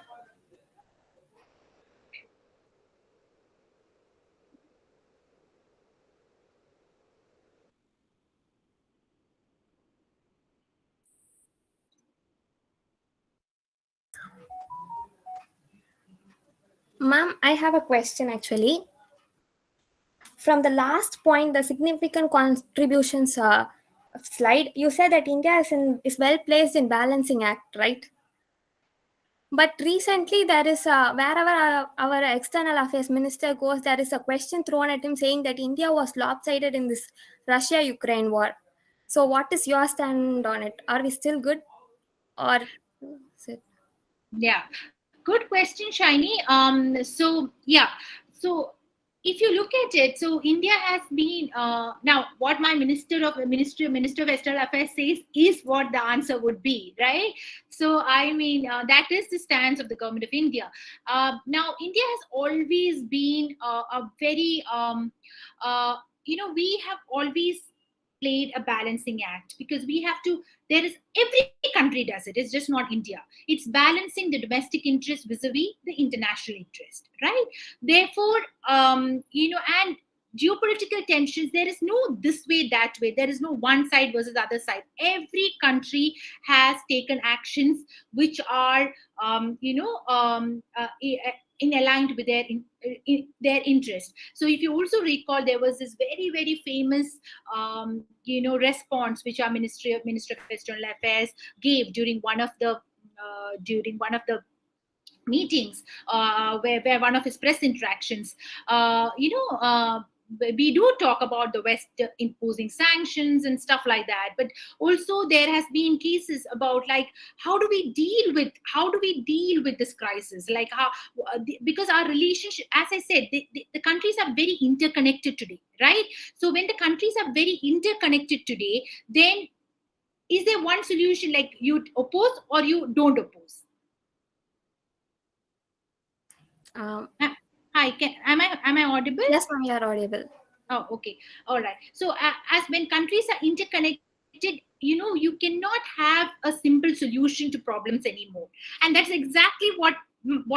Ma'am, I have a question actually. From the last point, the significant contributions slide, you said that India is well placed in balancing act, right? But recently, there is wherever our external affairs minister goes, there is a question thrown at him saying that India was lopsided in this Russia-Ukraine war. So, what is your stand on it? Are we still good, or is it? Yeah, good question, Shiny. So yeah, so if you look at it, so India has been now what my minister of external affairs says is what the answer would be, right? So I mean that is the stance of the government of India. Now India has always been a very we have always played a balancing act, because we have to there is every country does it, it's just not India. It's balancing the domestic interest vis-a-vis the international interest, right? Therefore and geopolitical tensions, there is no this way that way, there is no one side versus the other side. Every country has taken actions which are in aligned with their interest. So if you also recall, there was this very very famous response which our minister of external affairs gave during one of the meetings, where one of his press interactions, we do talk about the West imposing sanctions and stuff like that, but also there has been cases about like how do we deal with this crisis, like how because our relationship, as I said, the countries are very interconnected today, right? So when the countries are very interconnected today, then is there one solution, like you oppose or you don't oppose? Hi, am I audible? Yes, ma'am, you are audible. Oh, okay. All right. So as when countries are interconnected, you cannot have a simple solution to problems anymore. And that's exactly what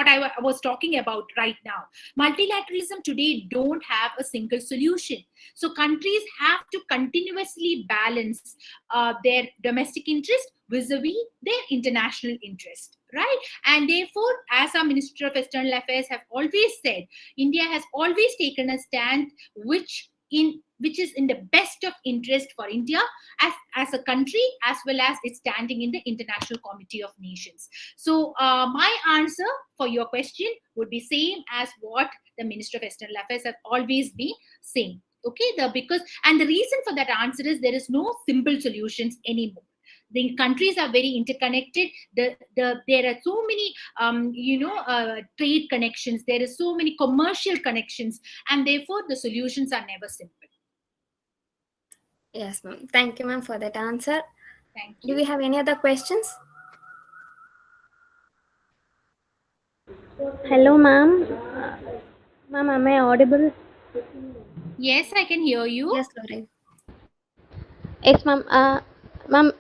I was talking about right now. Multilateralism today don't have a single solution. So countries have to continuously balance their domestic interest vis-a-vis their international interest, right? And therefore, as our Minister of External Affairs have always said, India has always taken a stand which is in the best of interest for India as a country, as well as its standing in the International Committee of Nations. So my answer for your question would be same as what the Minister of External Affairs have always been saying. Okay, and the reason for that answer is there is no simple solutions anymore. The countries are very interconnected. There are so many trade connections, there is so many commercial connections, and therefore the solutions are never simple. Yes, ma'am. Thank you, ma'am, for that answer. Thank you. Do we have any other questions? Hello, ma'am. Ma'am, am I audible? Yes, I can hear you. Yes, Lorraine. Yes, ma'am. Ma'am,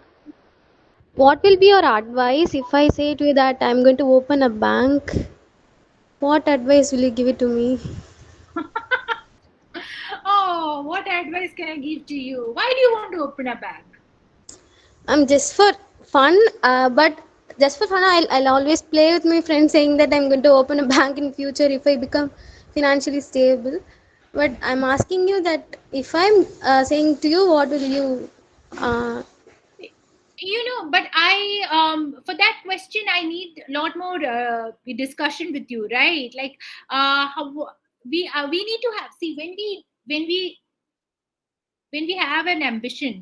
What will be your advice if I say to you that I'm going to open a bank? What advice will you give it to me? Oh, what advice can I give to you? Why do you want to open a bank? Just for fun, but just for fun, I'll always play with my friends saying that I'm going to open a bank in future if I become financially stable. But I'm asking you that if I'm saying to you, what will you? Uh, But I for that question I need a lot more discussion with you, right? Like how we need to have, see, when we have an ambition,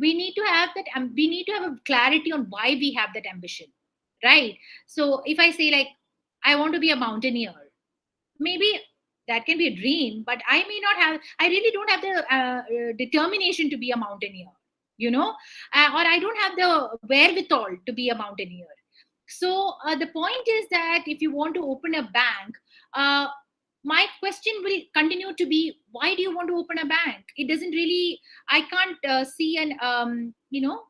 we need to have that we need to have a clarity on why we have that ambition, right? So if I say, like, I want to be a mountaineer, maybe that can be a dream, but I really don't have the determination to be a mountaineer, or I don't have the wherewithal to be a mountaineer. So the point is that if you want to open a bank, uh, my question will continue to be, why do you want to open a bank? It doesn't really, I can't see an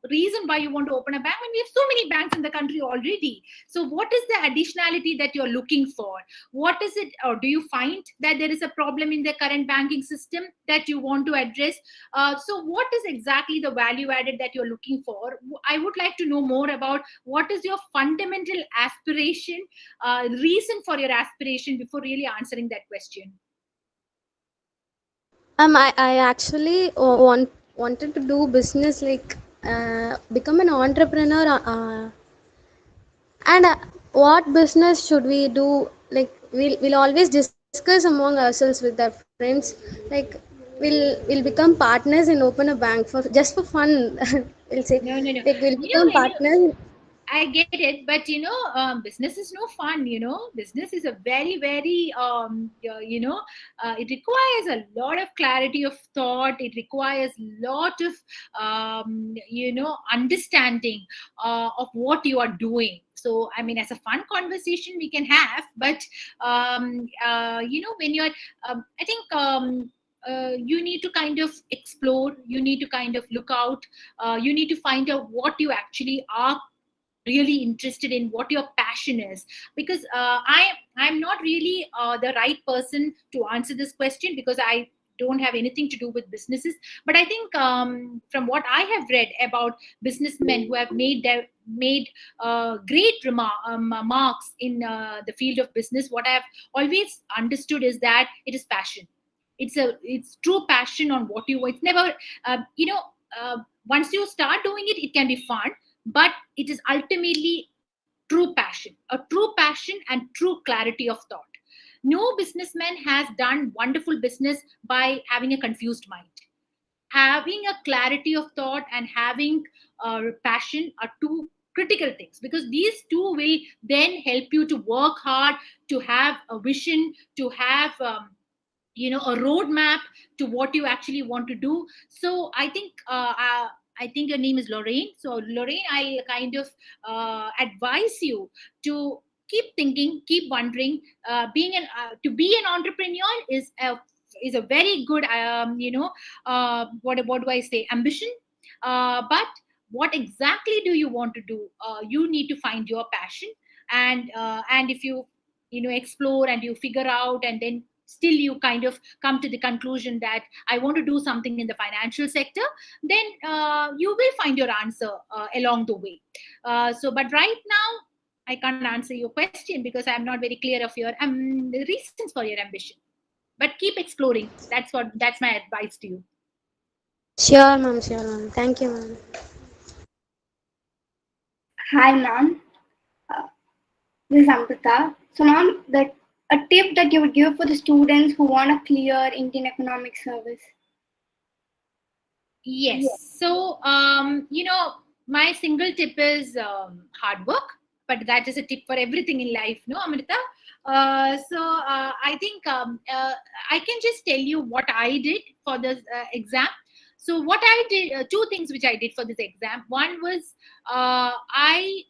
reason why you want to open a bank when we have so many banks in the country already. So what is the additionality that you're looking for? What is it, or do you find that there is a problem in the current banking system that you want to address? So what is exactly the value added that you're looking for? I would like to know more about what is your fundamental aspiration, reason for your aspiration, before really answering that question. I actually wanted to do business, like become an entrepreneur. And what business should we do? Like we'll always discuss among ourselves with our friends. Like we'll become partners and open a bank for just for fun. We'll say No, no, no. like we'll You know, become when you partners. I get it, but business is no fun. Business is a very, very, it requires a lot of clarity of thought. It requires a lot of, understanding of what you are doing. So, I mean, as a fun conversation we can have, but, when you're, I think, you need to kind of explore, you need to kind of look out, you need to find out what you actually are really interested in, what your passion is. Because I'm not really the right person to answer this question, because I don't have anything to do with businesses. But I think, from what I have read about businessmen who have made great marks in the field of business, what I have always understood is that it is passion. It's true passion on what you, it's never, uh, once you start doing it, it can be fun, but it is ultimately true passion, a true passion and true clarity of thought. No businessman has done wonderful business by having a confused mind. Having a clarity of thought and having passion are two critical things, because these two will then help you to work hard, to have a vision, to have a roadmap to what you actually want to do. So I think your name is Lorraine. So Lorraine, I'll kind of advise you to keep thinking, keep wondering. Being an To be an entrepreneur is a very good, what do I say, ambition. But what exactly do you want to do? You need to find your passion, and if you explore and you figure out, and then still you kind of come to the conclusion that I want to do something in the financial sector, then you will find your answer along the way. But right now I can't answer your question because I'm not very clear of your the reasons for your ambition. But keep exploring. That's my advice to you. Sure, ma'am. Sure, ma'am. Thank you, ma'am. Hi, ma'am. Uh, this is Amrita. So, ma'am, a tip that you would give for the students who want a clear Indian economic service. Yes. So, my single tip is hard work, but that is a tip for everything in life, no, Amrita? I think I can just tell you what I did for this exam. So, what I did, two things which I did for this exam. One was I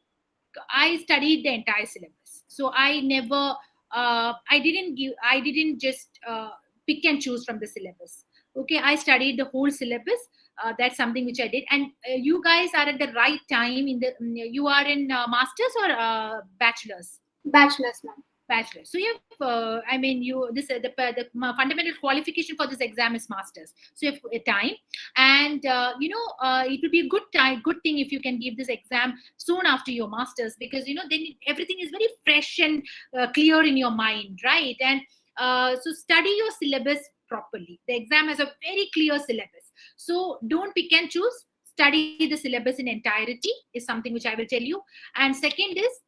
studied the entire syllabus. So I never, I didn't just pick and choose from the syllabus. Okay, I studied the whole syllabus. That's something which I did. And you guys are at the right time in the. You are in masters or bachelors? Bachelor's, ma'am. Bachelor. So you have, I mean, you this the fundamental qualification for this exam is masters. So you have time, and it will be a good thing if you can give this exam soon after your masters, because then everything is very fresh and clear in your mind, right? And so study your syllabus properly. The exam has a very clear syllabus, so don't pick and choose. Study the syllabus in entirety is something which I will tell you. And second is,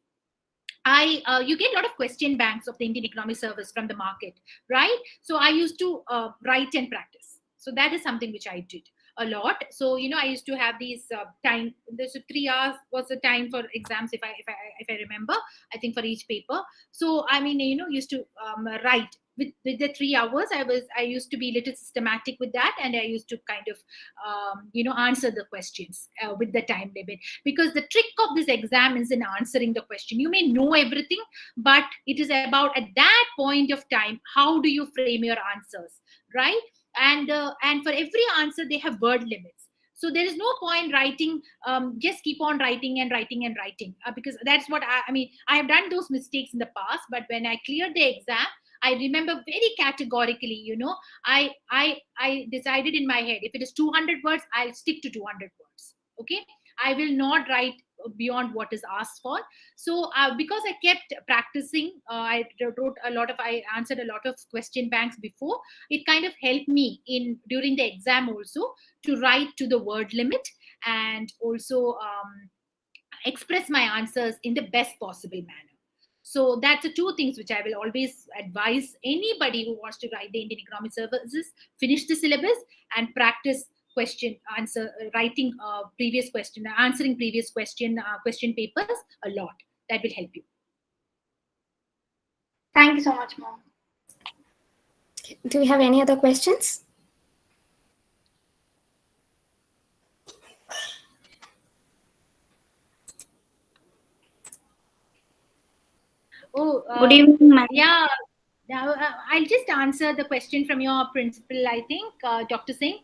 you get a lot of question banks of the Indian Economic Service from the market, right? So I used to write and practice. So that is something which I did a lot. So I used to have these time. There's 3 hours was the time for exams, if I remember. I think for each paper. So I mean, used to write with the 3 hours. I used to be a little systematic with that, and I used to kind of answer the questions with the time limit, because the trick of this exam is in answering the question. You may know everything, but it is about at that point of time, how do you frame your answers, right? And for every answer they have word limits. So there is no point writing, just keep on writing and writing and writing, because that's what I mean, I have done those mistakes in the past, but when I cleared the exam, I remember very categorically, I decided in my head, if it is 200 words, I'll stick to 200 words. Okay. I will not write beyond what is asked for. So because I kept practicing, I answered a lot of question banks before. It kind of helped me during the exam also to write to the word limit, and also express my answers in the best possible manner. So that's the two things which I will always advise anybody who wants to write the Indian Economic Services: finish the syllabus and practice question answer writing previous question, answering previous question papers a lot. That will help you. Thank you so much, ma'am. Do we have any other questions? Oh, Good evening, ma'am. yeah. Now, I'll just answer the question from your principal, I think, Dr. Singh.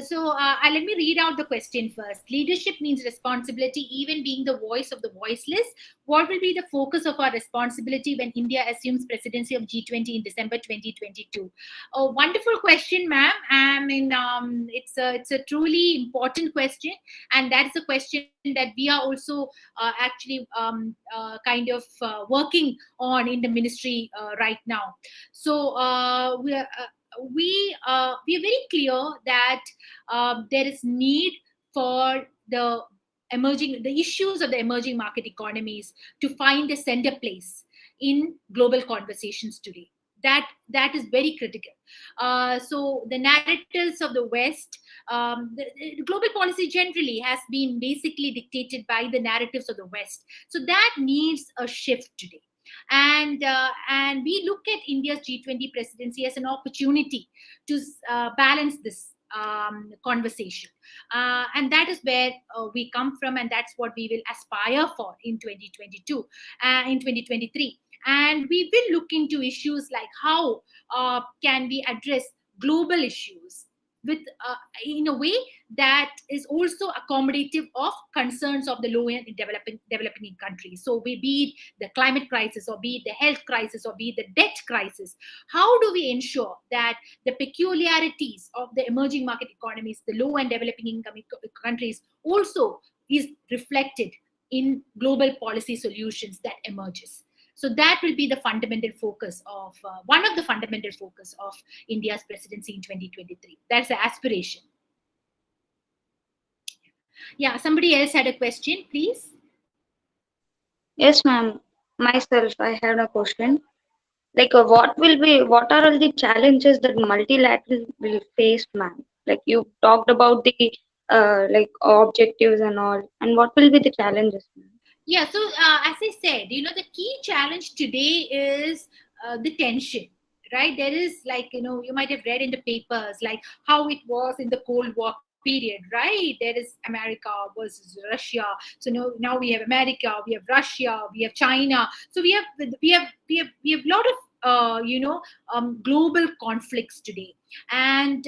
So let me read out the question first. Leadership means responsibility, even being the voice of the voiceless. What will be the focus of our responsibility when India assumes presidency of G20 in December 2022? A wonderful question, ma'am. I mean, it's a truly important question, and that's a question that we are also actually kind of working on in the ministry right now. So we are very clear that there is need for the issues of the emerging market economies to find a center place in global conversations today. That is very critical. So the narratives of the West, the global policy generally has been basically dictated by the narratives of the West. So that needs a shift today. And we look at India's G20 presidency as an opportunity to balance this conversation, and that is where we come from, and that's what we will aspire for in 2022, in 2023. And we will look into issues like how can we address global issues with in a way that is also accommodative of concerns of the low and developing countries. So be it the climate crisis, or be it the health crisis, or be it the debt crisis, how do we ensure that the peculiarities of the emerging market economies, the low and developing income countries, also is reflected in global policy solutions that emerges? So that will be the fundamental focus of one of the fundamental focus of India's presidency in 2023. That's the aspiration. Yeah, somebody else had a question, please. Yes, ma'am. Myself, I had a question. Like, what are all the challenges that multilateral will face, ma'am? Like, you talked about the like objectives and all, and what will be the challenges, ma'am? Yeah, so as I said, the key challenge today is the tension, right? There is, like, you might have read in the papers, like how it was in the Cold War period, right? There is America versus Russia. So now we have America, we have Russia, we have China. So we have a lot of global conflicts today, and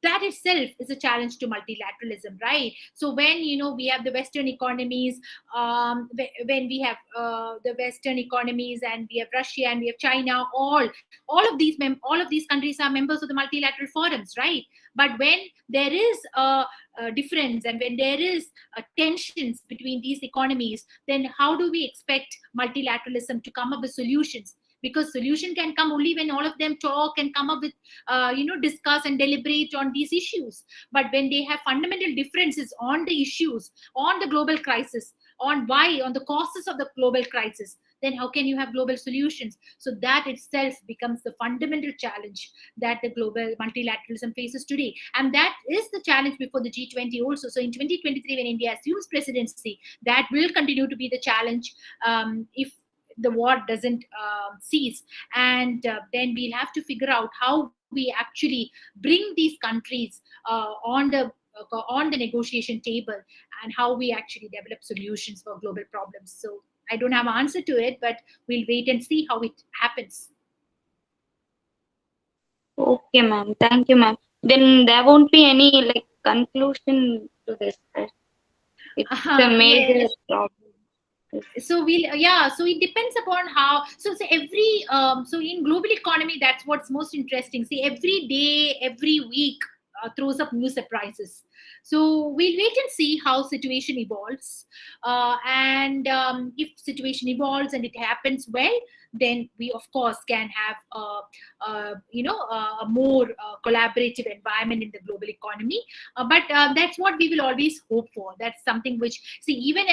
that itself is a challenge to multilateralism, right? So when we have the Western economies, when we have the Western economies, and we have Russia and we have China, all of these countries are members of the multilateral forums, right? But when there is a difference, and when there is tensions between these economies, then how do we expect multilateralism to come up with solutions? Because solution can come only when all of them talk and come up with discuss and deliberate on these issues. But when they have fundamental differences on the issues, on the global crisis, on the causes of the global crisis, then how can you have global solutions? So that itself becomes the fundamental challenge that the global multilateralism faces today. And that is the challenge before the G20 also. So in 2023, when India assumes presidency, that will continue to be the challenge, if the war doesn't cease. And then we'll have to figure out how we actually bring these countries on the negotiation table, and how we actually develop solutions for global problems. So I don't have an answer to it, but we'll wait and see how it happens. Okay, ma'am. Thank you, ma'am. Then there won't be any like conclusion to this, right? It's a major Yes. problem. So so it depends upon how. So every so in global economy, that's what's most interesting. See, every day, every week throws up new surprises. So we'll wait and see how situation evolves, and if situation evolves and it happens well, then we of course can have a more collaborative environment in the global economy. But that's what we will always hope for. That's something which, see, even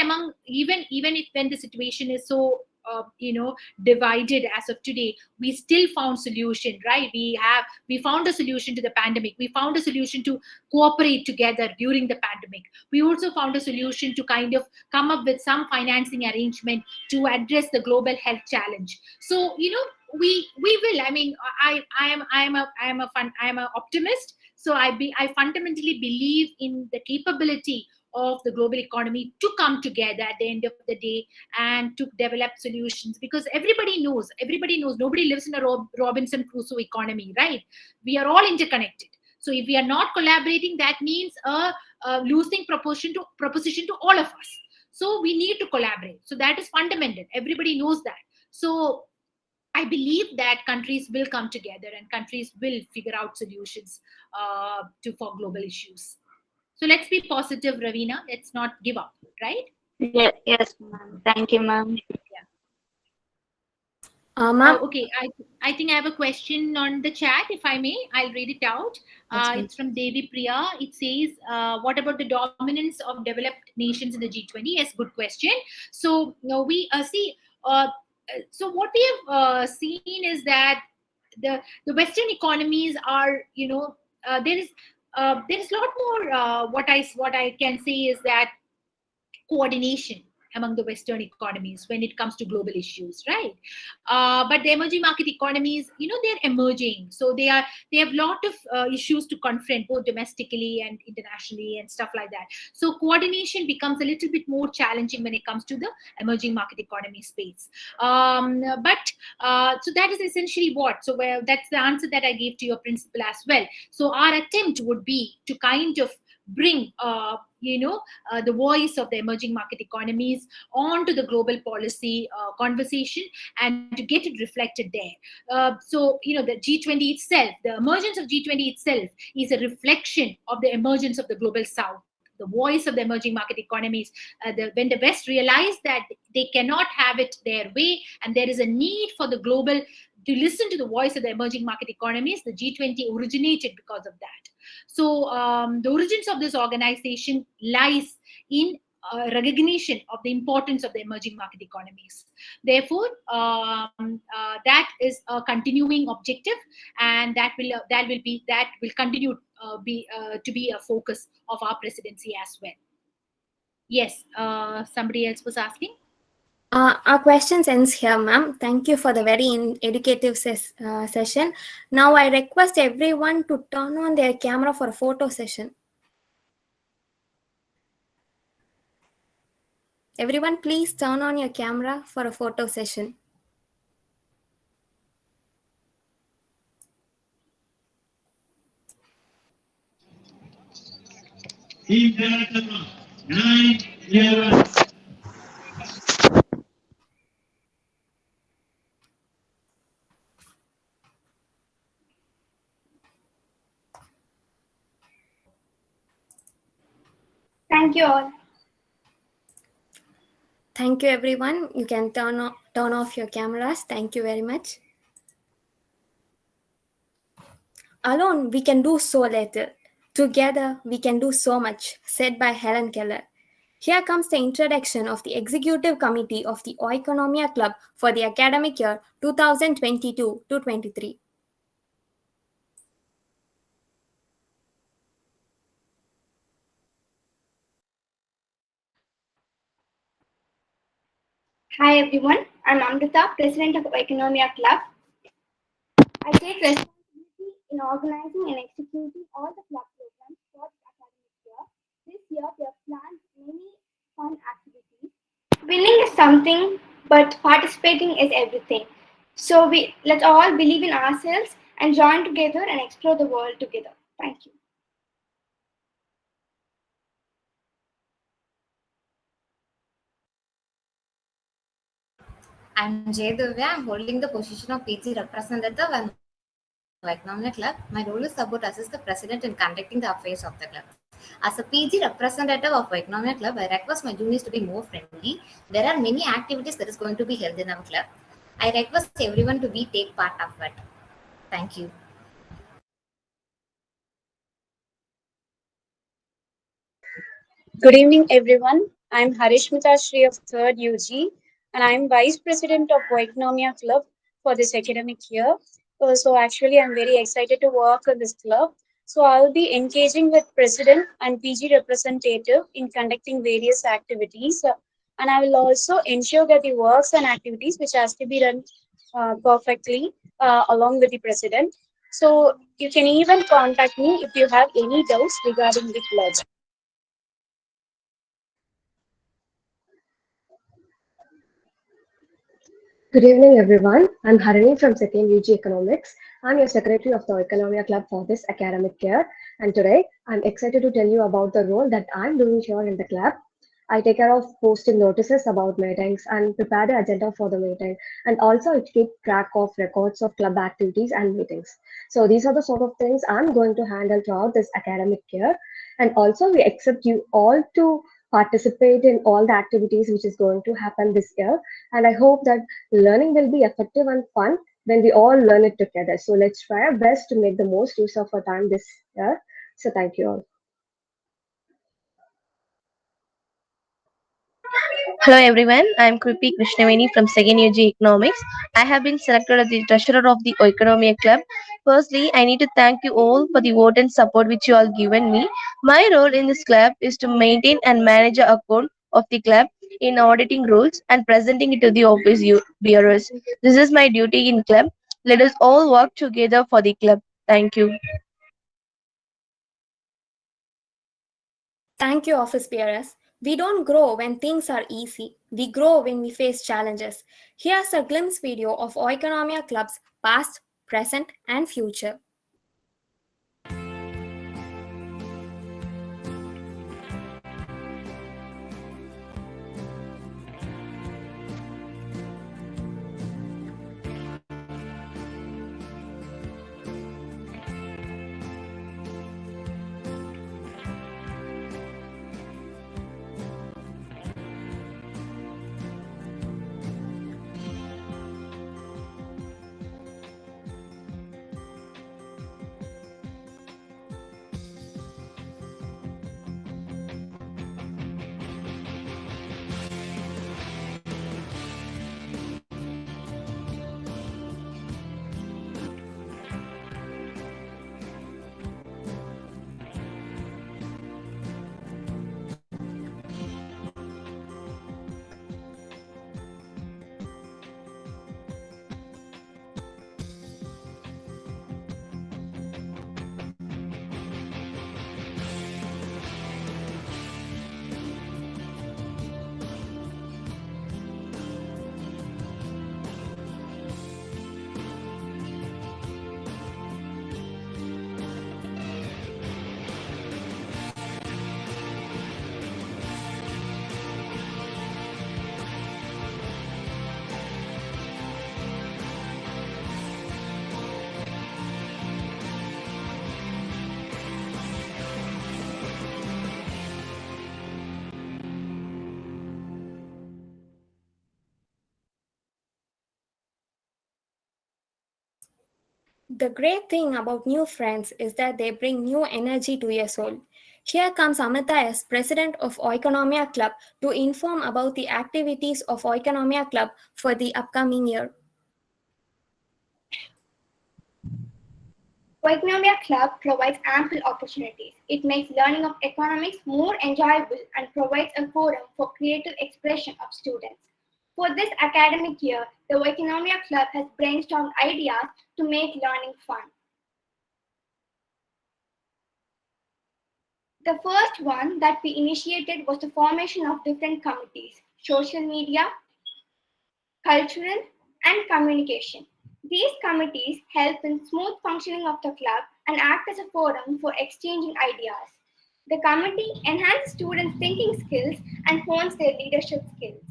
if when the situation is so divided as of today, we still found solution, right? We found a solution to the pandemic. We found a solution to cooperate together during the pandemic. We also found a solution to kind of come up with some financing arrangement to address the global health challenge. So we will. I mean, I am a optimist. So I fundamentally believe in the capability of the global economy to come together at the end of the day, and to develop solutions, because everybody knows nobody lives in a Robinson Crusoe economy, right? We are all interconnected. So if we are not collaborating, that means a losing proposition to all of us. So we need to collaborate. So that is fundamental. Everybody knows that. So I believe that countries will come together and countries will figure out solutions for global issues. So let's be positive, Ravina. Let's not give up, right? Yeah, yes, ma'am. Thank you, ma'am. Yeah. Ma'am, Okay. I think I have a question on the chat. If I may, I'll read it out. It's from Devi Priya. It says, "What about the dominance of developed nations in the G20?" Yes, good question. So we see. So what we have seen is that the Western economies are, there is a lot more. What I can say is that coordination among the Western economies when it comes to global issues, right? But the emerging market economies, they're emerging, so they have a lot of issues to confront, both domestically and internationally and stuff like that. So coordination becomes a little bit more challenging when it comes to the emerging market economy space. But so that is essentially what. So that's the answer that I gave to your principal as well. So our attempt would be to kind of bring the voice of the emerging market economies onto the global policy conversation, and to get it reflected there. So the G20 itself, the emergence of G20 itself, is a reflection of the emergence of the global South, the voice of the emerging market economies. When the West realized that they cannot have it their way, and there is a need for the global to listen to the voice of the emerging market economies, the G20 originated because of that. So the origins of this organization lies in recognition of the importance of the emerging market economies. Therefore, that is a continuing objective, and that will continue to be a focus of our presidency as well. Yes, somebody else was asking. our questions ends here, ma'am. Thank you for the very educative session. Now I request everyone to turn on their camera for a photo session. Everyone, please turn on your camera for a photo session. Team Jaratama, 9-11. Thank you all. Thank you, everyone. You can turn off your cameras. Thank you very much. Alone, we can do so little. Together, we can do so much, said by Helen Keller. Here comes the introduction of the Executive Committee of the Oikonomia Club for the academic year 2022 to 23. Hi everyone, I'm Amrita, President of Oikonomia Club. I take responsibility in organizing and executing all the club programs for the academic year. This year we have planned many fun activities. Winning is something, but participating is everything. So let's all believe in ourselves and join together and explore the world together. Thank you. I'm Jay Divya. I'm holding the position of PG representative and Economic Club. My role is about assist the president in conducting the affairs of the club. As a PG representative of Economic Club, I request my juniors to be more friendly. There are many activities that is going to be held in our club. I request everyone to be take part of it. Thank you. Good evening, everyone. I'm Harishmita Shri of 3rd UG, and I'm Vice President of Oikonomia Club for this academic year. Actually, I'm very excited to work on this club. So, I'll be engaging with President and PG representative in conducting various activities. And I will also ensure that the works and activities which has to be done perfectly along with the President. So, you can even contact me if you have any doubts regarding the club. Good evening, everyone. I'm Harini from 2nd UG Economics. I'm your secretary of the Oikonomia Club for this academic year. And today, I'm excited to tell you about the role that I'm doing here in the club. I take care of posting notices about meetings and prepare the agenda for the meeting. And also, I keep track of records of club activities and meetings. So these are the sort of things I'm going to handle throughout this academic year. And also, we accept you all to participate in all the activities which is going to happen this year. And I hope that learning will be effective and fun when we all learn it together. So let's try our best to make the most use of our time this year. So thank you all. Hello everyone, I am Kripi Krishnaveni from 2nd UG Economics. I have been selected as the treasurer of the Oikonomia Club. Firstly, I need to thank you all for the vote and support which you all given me. My role in this club is to maintain and manage the account of the club in auditing rules and presenting it to the office bearers. This is my duty in club. Let us all work together for the club. Thank you. Thank you, office bearers. We don't grow when things are easy. We grow when we face challenges. Here's a glimpse video of Oikonomia Club's past, present, and future. The great thing about new friends is that they bring new energy to your soul. Here comes Amita as president of Oikonomia Club to inform about the activities of Oikonomia Club for the upcoming year. Oikonomia Club provides ample opportunities. It makes learning of economics more enjoyable and provides a forum for creative expression of students. For this academic year, the Oikonomia Club has brainstormed ideas to make learning fun. The first one that we initiated was the formation of different committees: social media, cultural, and communication. These committees help in smooth functioning of the club and act as a forum for exchanging ideas. The committee enhances students' thinking skills and hones their leadership skills.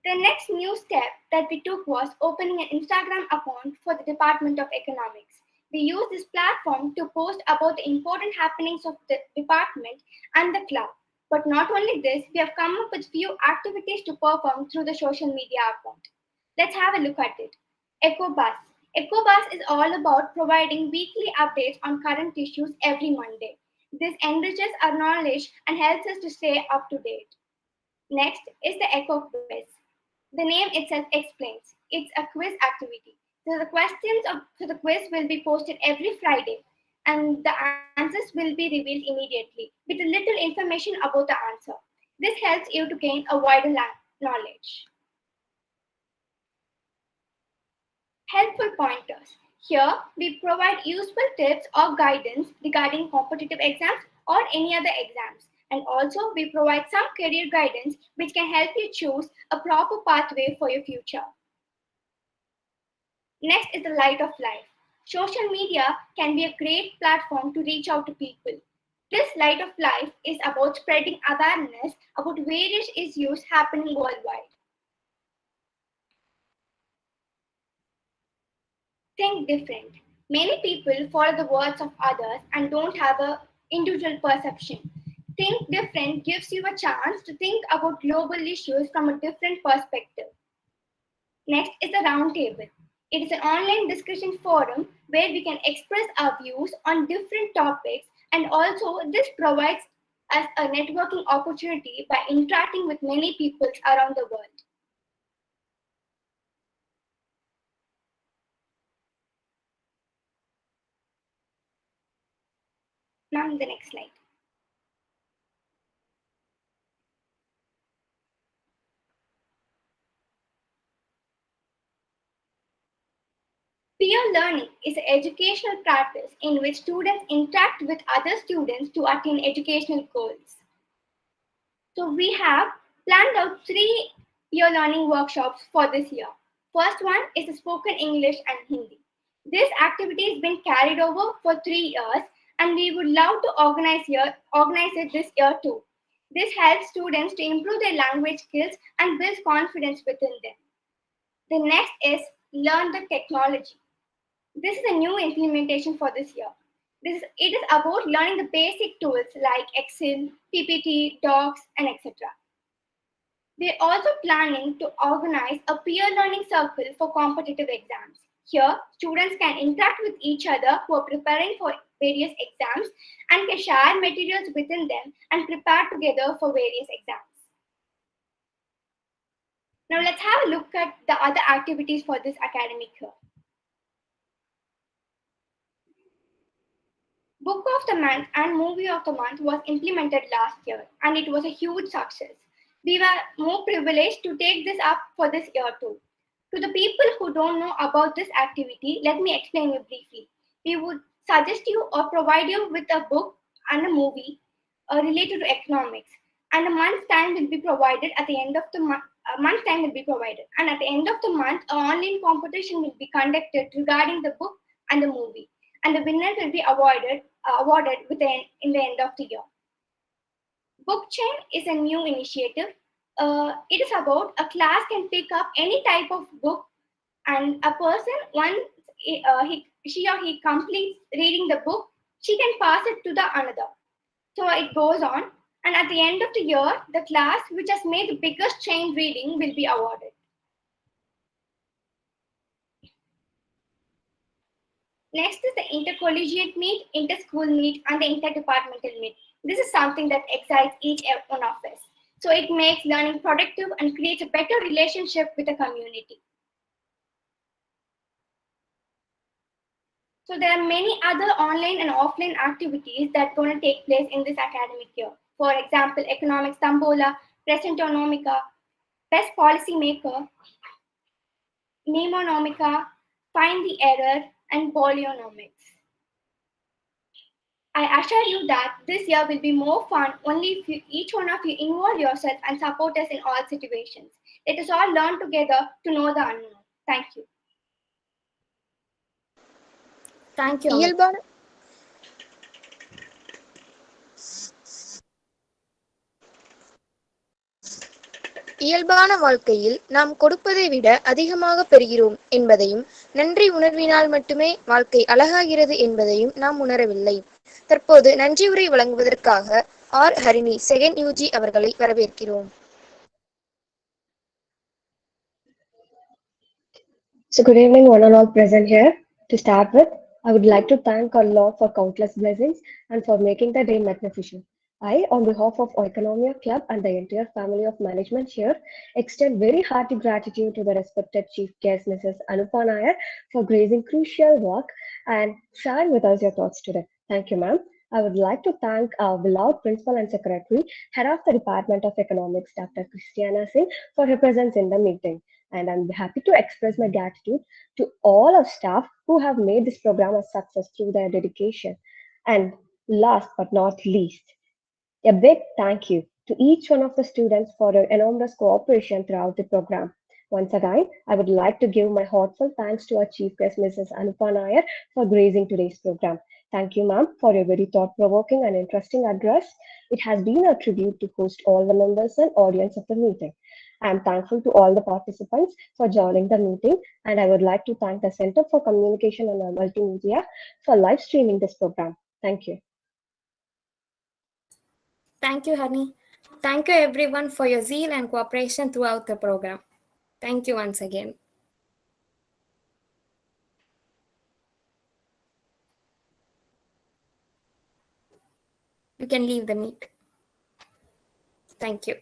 The next new step that we took was opening an Instagram account for the Department of Economics. We use this platform to post about the important happenings of the department and the club. But not only this, we have come up with few activities to perform through the social media account. Let's have a look at it. EcoBus. EcoBus is all about providing weekly updates on current issues every Monday. This enriches our knowledge and helps us to stay up to date. Next is the Eco Quiz. The name itself explains. It's a quiz activity. So the questions for the quiz will be posted every Friday, and the answers will be revealed immediately with a little information about the answer. This helps you to gain a wider knowledge. Helpful pointers. Here, we provide useful tips or guidance regarding competitive exams or any other exams. And also, we provide some career guidance which can help you choose a proper pathway for your future. Next is the light of life. Social media can be a great platform to reach out to people. This light of life is about spreading awareness about various issues happening worldwide. Think different. Many people follow the words of others and don't have an individual perception. Think different gives you a chance to think about global issues from a different perspective. Next is the roundtable. It is an online discussion forum where we can express our views on different topics, and also this provides us a networking opportunity by interacting with many people around the world. Ma'am, the next slide. Peer learning is an educational practice in which students interact with other students to attain educational goals. So we have planned out 3 peer learning workshops for this year. First one is the spoken English and Hindi. This activity has been carried over for 3 years, and we would love to organize it this year too. This helps students to improve their language skills and builds confidence within them. The next is learn the technology. This is a new implementation for this year. It is about learning the basic tools like Excel, PPT, Docs, and etc. We're also planning to organize a peer learning circle for competitive exams. Here, students can interact with each other who are preparing for various exams and can share materials within them and prepare together for various exams. Now let's have a look at the other activities for this academic year. Book of the Month and Movie of the Month was implemented last year, and it was a huge success. We were more privileged to take this up for this year too. To the people who don't know about this activity, let me explain you briefly. We would suggest you or provide you with a book and a movie related to economics, and a month's time will be provided at the end of the month. A month's time will be provided, and at the end of the month, an online competition will be conducted regarding the book and the movie, and the winner will be awarded in the end of the year. Book Chain is a new initiative. It is about a class can pick up any type of book, and a person, once she or he completes reading the book, she can pass it to the another. So it goes on, and at the end of the year, the class which has made the biggest chain reading will be awarded. Next is the intercollegiate meet, inter-school meet, and the interdepartmental meet. This is something that excites each one of us. So it makes learning productive and creates a better relationship with the community. So there are many other online and offline activities that are going to take place in this academic year. For example, Economics Tambola, Presentonomica, Best Policy Maker, Mnemonomica, Find the Error, and Polynomics. I assure you that this year will be more fun only if each one of you involve yourself and support us in all situations. Let us all learn together to know the unknown. Thank you. Thank you, Amit. இயல்பான இயல்பான வாழ்க்கையில் நாம் கொடுப்பதை விட அதிகமாக பெறுகிறோம் என்பதையும், நன்றி உணர்வினால் மட்டுமே வாழ்க்கை அழகாகிறது என்பதையும் நாம் உணரவில்லை. தற்போது நன்றியுரை வழங்குவதற்காக ஆர் ஹரிணி செகண்ட் யூஜி அவர்களை வரவேற்கிறோம். So, good evening, one and all present here. To start with, I would like to thank our Lord for countless blessings and for making the day magnificent. I, on behalf of Oikonomia Club and the entire family of management here, extend very hearty gratitude to the respected Chief Guest, Mrs. Anupa Nair, for gracing crucial work and sharing with us your thoughts today. Thank you, ma'am. I would like to thank our beloved Principal and Secretary, Head of the Department of Economics, Dr. Christiana Singh, for her presence in the meeting. And I'm happy to express my gratitude to all of staff who have made this program a success through their dedication. And last but not least, a big thank you to each one of the students for their enormous cooperation throughout the program. Once again, I would like to give my heartfelt thanks to our Chief Guest, Mrs. Anupa Nair, for gracing today's program. Thank you, ma'am, for your very thought-provoking and interesting address. It has been a tribute to host all the members and audience of the meeting. I am thankful to all the participants for joining the meeting, and I would like to thank the Center for Communication and Multimedia for live streaming this program. Thank you. Thank you, Hani. Thank you, everyone, for your zeal and cooperation throughout the program. Thank you once again. You can leave the meet. Thank you.